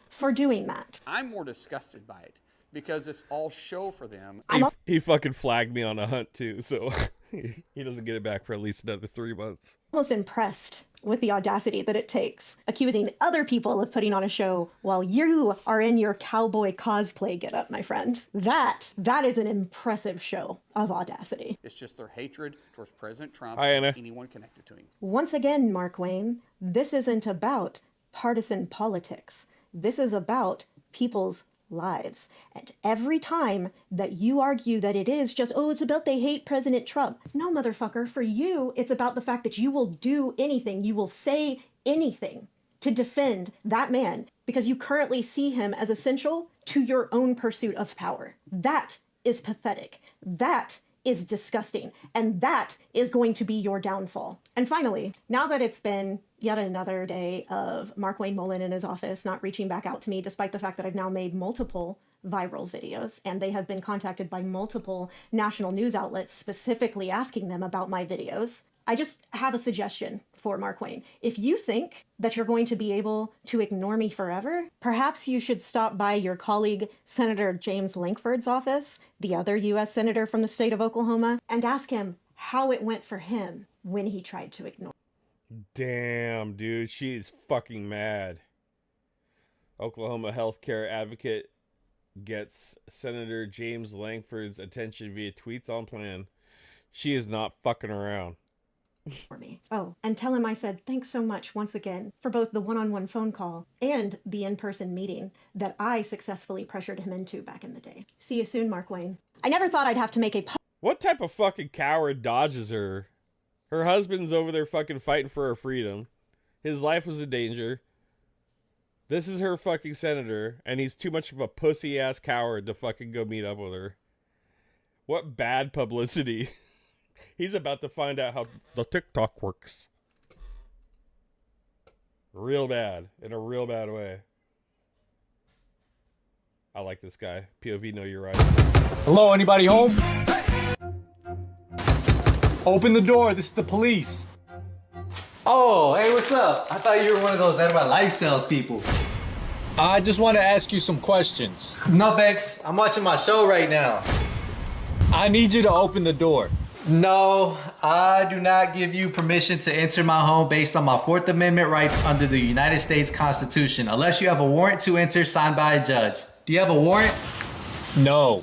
For doing that. I'm more disgusted by it because it's all show for them. He fucking flagged me on a hunt too, so he doesn't get it back for at least another 3 months. Almost impressed with the audacity that it takes, accusing other people of putting on a show while you are in your cowboy cosplay getup, my friend. That is an impressive show of audacity. It's just their hatred towards President Trump Hi, Anna. and anyone connected to him. Once again, Mark Wayne, this isn't about partisan politics. This is about people's lives. And every time that you argue that it is just, it's about they hate President Trump. No, motherfucker, for you, it's about the fact that you will do anything, you will say anything to defend that man because you currently see him as essential to your own pursuit of power. That is pathetic. That is disgusting. And that is going to be your downfall. And finally, now that it's been yet another day of Mark Wayne Mullen in his office not reaching back out to me, despite the fact that I've now made multiple viral videos and they have been contacted by multiple national news outlets specifically asking them about my videos, I just have a suggestion for Mark Wayne. If you think that you're going to be able to ignore me forever, perhaps you should stop by your colleague, Senator James Lankford's office, the other U.S. Senator from the state of Oklahoma, and ask him how it went for him when he tried to ignore. Damn, dude, she's fucking mad. Oklahoma healthcare advocate gets Senator James Lankford's attention via tweets on plan. She is not fucking around. For me. Oh, and tell him I said thanks so much once again for both the one-on-one phone call and the in-person meeting that I successfully pressured him into back in the day. See you soon, Mark Wayne. I never thought I'd have to make a... What type of fucking coward dodges her? Her husband's over there fucking fighting for her freedom. His life was in danger. This is her fucking senator, and he's too much of a pussy-ass coward to fucking go meet up with her. What bad publicity. He's about to find out how the TikTok works. Real bad. In a real bad way. I like this guy. POV, know your rights. Hello, anybody home? Open the door. This is the police. Oh, hey, what's up? I thought you were one of those Out of My Life sales people. I just want to ask you some questions. No, thanks. I'm watching my show right now. I need you to open the door. No, I do not give you permission to enter my home based on my 4th Amendment rights under the United States Constitution, unless you have a warrant to enter signed by a judge. Do you have a warrant? No.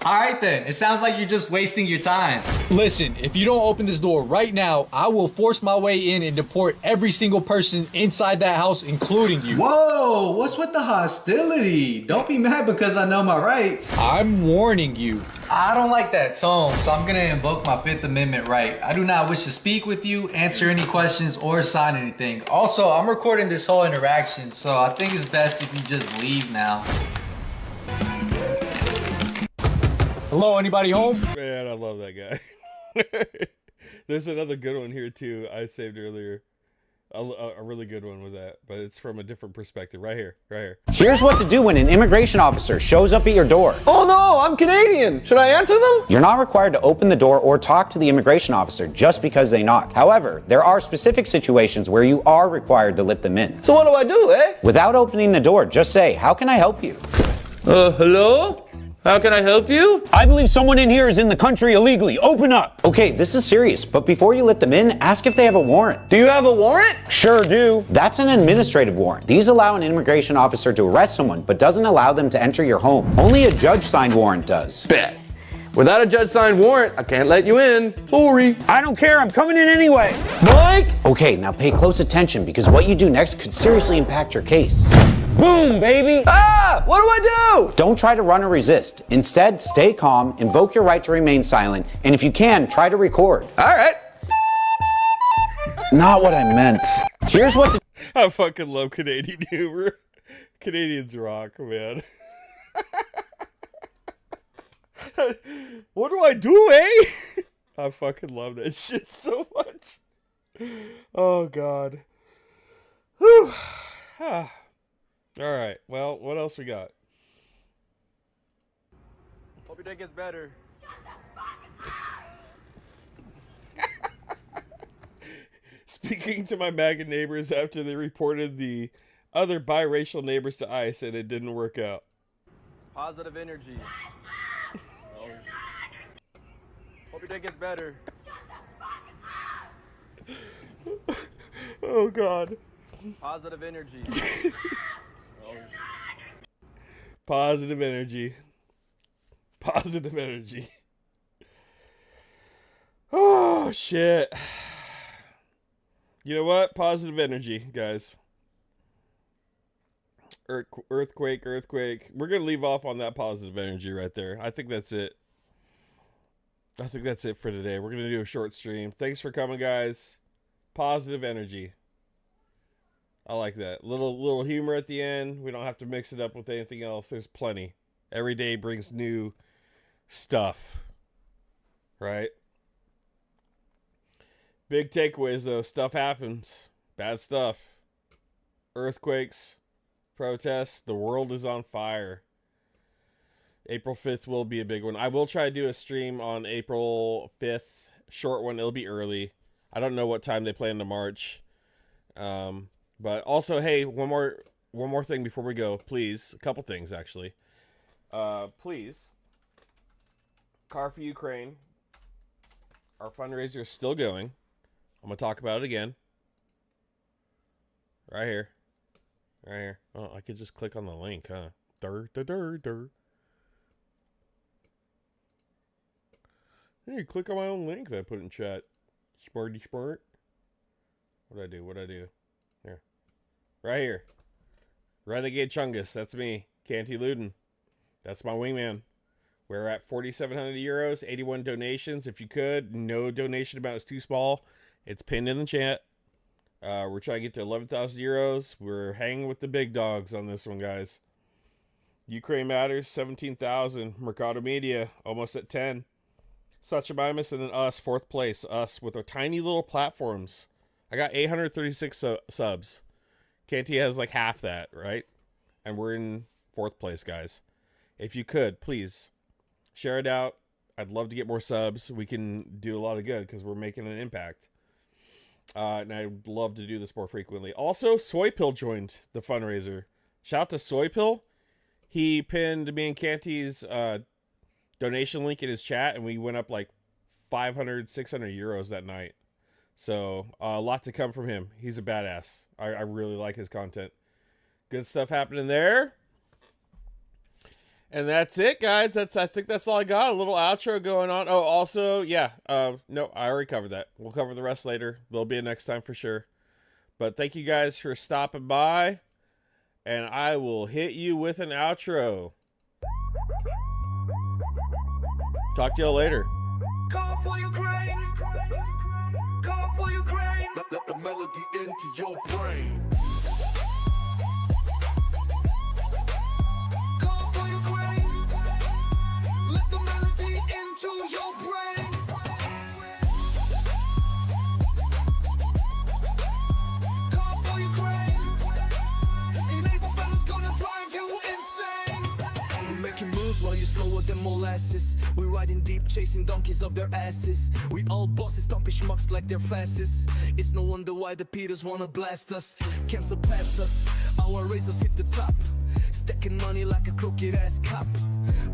All right then, it sounds like you're just wasting your time. Listen, if you don't open this door right now, I will force my way in and deport every single person inside that house, including you. Whoa, what's with the hostility? Don't be mad because I know my rights. I'm warning you. I don't like that tone, so I'm gonna invoke my 5th Amendment right. I do not wish to speak with you, answer any questions, or sign anything. Also, I'm recording this whole interaction, so I think it's best if you just leave now. Hello, anybody home? Man, I love that guy. There's another good one here too. I saved earlier. A really good one with that, but it's from a different perspective. Right here, right here. Here's what to do when an immigration officer shows up at your door. Oh no, I'm Canadian. Should I answer them? You're not required to open the door or talk to the immigration officer just because they knock. However, there are specific situations where you are required to let them in. So what do I do, eh? Without opening the door, just say, "How can I help you?" Hello? How can I help you? I believe someone in here is in the country illegally. Open up. Okay, this is serious, but before you let them in, ask if they have a warrant. Do you have a warrant? Sure do. That's an administrative warrant. These allow an immigration officer to arrest someone, but doesn't allow them to enter your home. Only a judge-signed warrant does. Bet. Without a judge-signed warrant, I can't let you in. Sorry. I don't care. I'm coming in anyway. Mike! Okay, now pay close attention because what you do next could seriously impact your case. Boom, baby! Ah! What do I do? Don't try to run or resist. Instead, stay calm, invoke your right to remain silent, and if you can, try to record. All right. Not what I meant. Here's what to... I fucking love Canadian humor. Canadians rock, man. What do I do, eh? I fucking love that shit so much. Oh, God. Whew. All right. Well, what else we got? Hope your day gets better. Speaking to my MAGA neighbors after they reported the other biracial neighbors to ICE and it didn't work out. Positive energy. Hope your day gets better. Oh, God. Positive energy. Positive energy. Positive energy. Oh, shit. You know what? Positive energy, guys. Earthquake. We're going to leave off on that positive energy right there. I think that's it. I think that's it for today. We're going to do a short stream. Thanks for coming, guys. Positive energy. I like that. Little humor at the end. We don't have to mix it up with anything else. There's plenty. Every day brings new stuff. Right? Big takeaways, though. Stuff happens. Bad stuff. Earthquakes. Protests. The world is on fire. April 5th will be a big one. I will try to do a stream on April 5th. Short one. It'll be early. I don't know what time they plan to march. But also, hey, one more thing before we go, please. A couple things, actually. Please. Car for Ukraine. Our fundraiser is still going. I'm going to talk about it again. Right here. Right here. Oh, I could just click on the link, huh? Hey, click on my own link that I put in chat. Smarty smart. What'd I do? Here. Right here. Renegade Chungus. That's me. Canty Luden. That's my wingman. We're at 4,700 euros. 81 donations. If you could. No donation amount is too small. It's pinned in the chat. We're trying to get to 11,000 euros. We're hanging with the big dogs on this one, guys. Ukraine Matters, 17,000. Mercado Media, almost at 10. Such a Mimus, and then us, 4th place. Us with our tiny little platforms. I got 836 subs. Canty has like half that, right? And we're in 4th place, guys. If you could, please share it out. I'd love to get more subs. We can do a lot of good because we're making an impact. And I'd love to do this more frequently. Also, Soypill joined the fundraiser. Shout out to Soypill. He pinned me and Canty's donation link in his chat, and we went up like 500, 600 euros that night. So a lot to come from him. He's a badass. I really like his content. Good stuff happening there. And that's it, guys. I think that's all I got. A little outro going on. Oh, also, yeah. No, I already covered that. We'll cover the rest later. There'll be a next time for sure. But thank you guys for stopping by. And I will hit you with an outro. Talk to y'all later. Call for Ukraine. Call for Ukraine. Let the melody into your brain. Call for Ukraine. Let the melody into your brain. Call for Ukraine. NAFO fellas gonna drive you insane. We're making moves while you're slower than most. molasses. We riding deep, chasing donkeys of their asses. We all bosses, stomping schmucks like they're fastest. It's no wonder why the Peters wanna blast us. Can't surpass us, our razors hit the top. Stacking money like a crooked ass cop.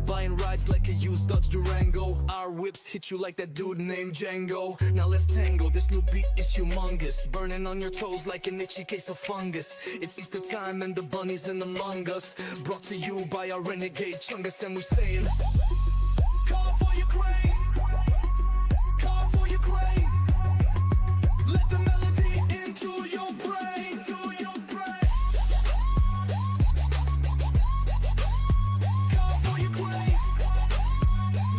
Buying rides like a used Dodge Durango. Our whips hit you like that dude named Django. Now let's tango, this new beat is humongous. Burning on your toes like an itchy case of fungus. It's Easter time and the bunnies in among us. Brought to you by our renegade chungus, and we saying, call for Ukraine, call for Ukraine. Let the melody into your brain. Call for Ukraine.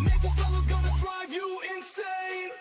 NAFO fellas gonna drive you insane.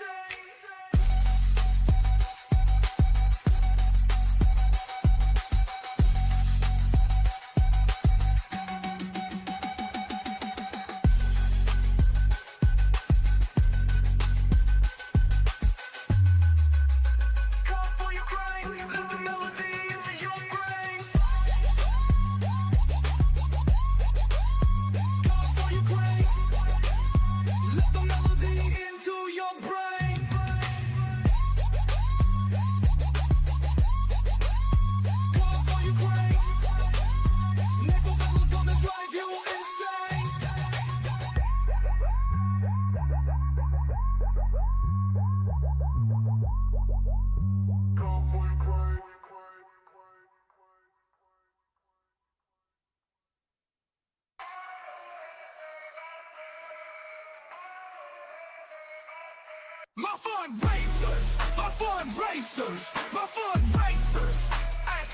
My fundraisers, my fundraisers, my fundraisers, ay,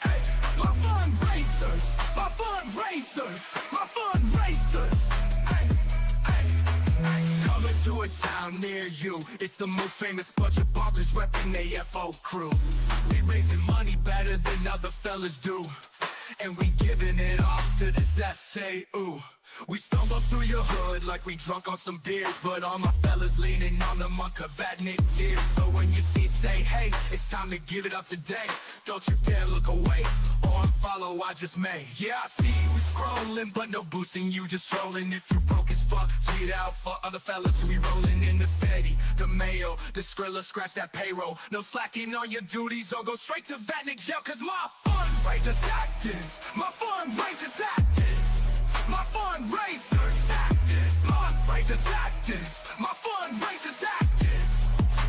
ay. My fundraisers, my fundraisers, my fundraisers, ay, ay, ay. Coming to a town near you, it's the most famous bunch of bonkers repping NAFO crew. We raising money better than other fellas do, and we giving it all to this SAU. We stumble through your hood like we drunk on some beers, but all my fellas leaning on the monk of admit tears. So when you see say, hey, it's time to give it up today. Don't you dare look away or unfollow, I just may. Yeah, I see we scrolling, but no boosting, you just trolling. If you broke as fuck, tweet out for other fellas who be rolling in the Fetty, the Mayo, the Skrilla, scratch that payroll. No slacking on your duties or go straight to Vatnik jail, cause my fundraiser's active. My fundraiser's active. My fundraiser's active. My fundraiser's active. My fundraiser's active.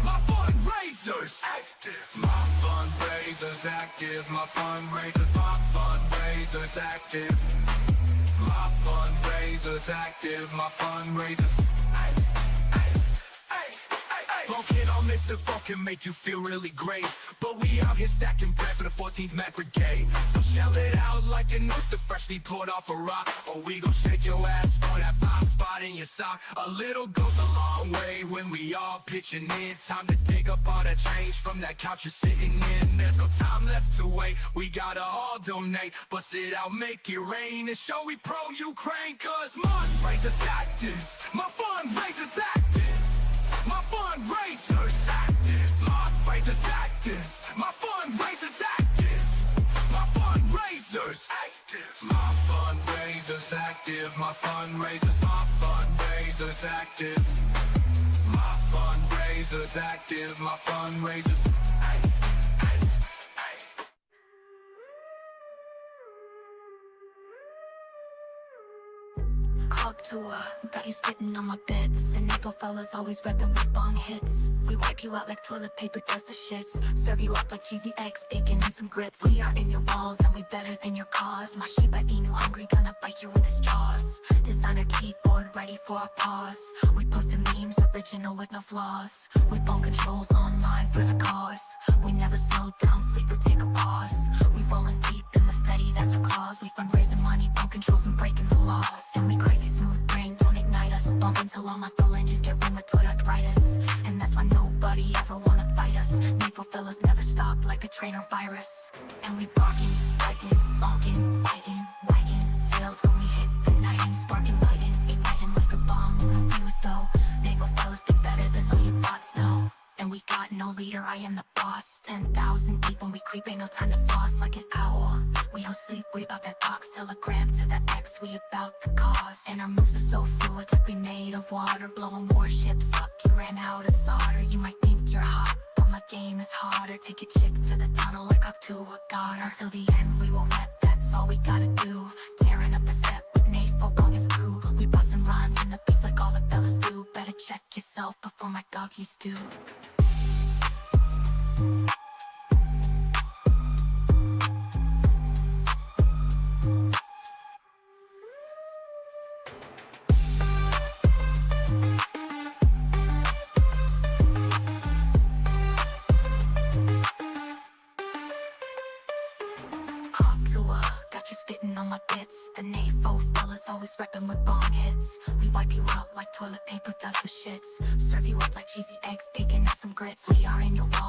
My fundraiser's active. My fundraiser's active. My fundraiser's active. My fundraiser's active. My fundraiser's active. Kid on this and funk can make you feel really great, but we out here stacking bread for the 14th Met Brigade. So shell it out like an oyster freshly poured off a rock, or we gon' shake your ass for that 5 spot in your sock. A little goes a long way when we all pitching in. Time to dig up all that change from that couch you're sitting in. There's no time left to wait, we gotta all donate. Bust it out, make it rain, and show we pro-Ukraine, cause my fundraiser's active. My fundraiser's active. My fundraiser's active. My fundraiser's active. My fundraiser's active. My fundraiser's active. My fundraiser's active. My fundraiser's active. My fundraiser's active. My fundraiser's active. Got you spitting on my bits, and NAFO fellas always reppin' with bong hits. We wipe you out like toilet paper does the shits. Serve you up like cheesy eggs, bacon, and some grits. We are in your walls, and we better than your cause. My Shiba Inu hungry, gonna bite you with his jaws. Designer keyboard, ready for a pause. We posting memes, original with no flaws. We bone controls online for the cause. We never slow down, sleep or take a pause. We rollin' deep in the Fetty, that's our cause. We fundraising money, bone controls and breaking the laws. And we crazy smooth brain, don't ignite us. Bump until all my phalanges get rheumatoid arthritis. And that's why nobody ever wanna fight us. NAFO fellas never stop like a trainer virus. And we barking, biting, bonking, biting, wagging tails when we hit the night. Sparking, lighting, igniting like a bomb in the fuse though. NAFO fellas be better than all your bots know. And we got no leader, I am the boss. 10,000 1,000 deep when we creep, ain't no time to floss like an owl. We don't sleep, we about that box telegram to the X, we about the cause. And our moves are so fluid like we made of water, blowing warships up, you ran out of solder. You might think you're hot, but my game is harder. Take a chick to the tunnel like Octua got her. Till the end we will rep, that's all we gotta do. Tearing up the set with NAFO on its crew. We bustin' rhymes in the beats like all the fellas do. Better check yourself before my doggies do. Got you spitting on my bits. The NAFO fellas always reppin' with bomb hits. We wipe you out like toilet paper does the shits. Serve you up like cheesy eggs, bacon, and some grits. We are in your walls.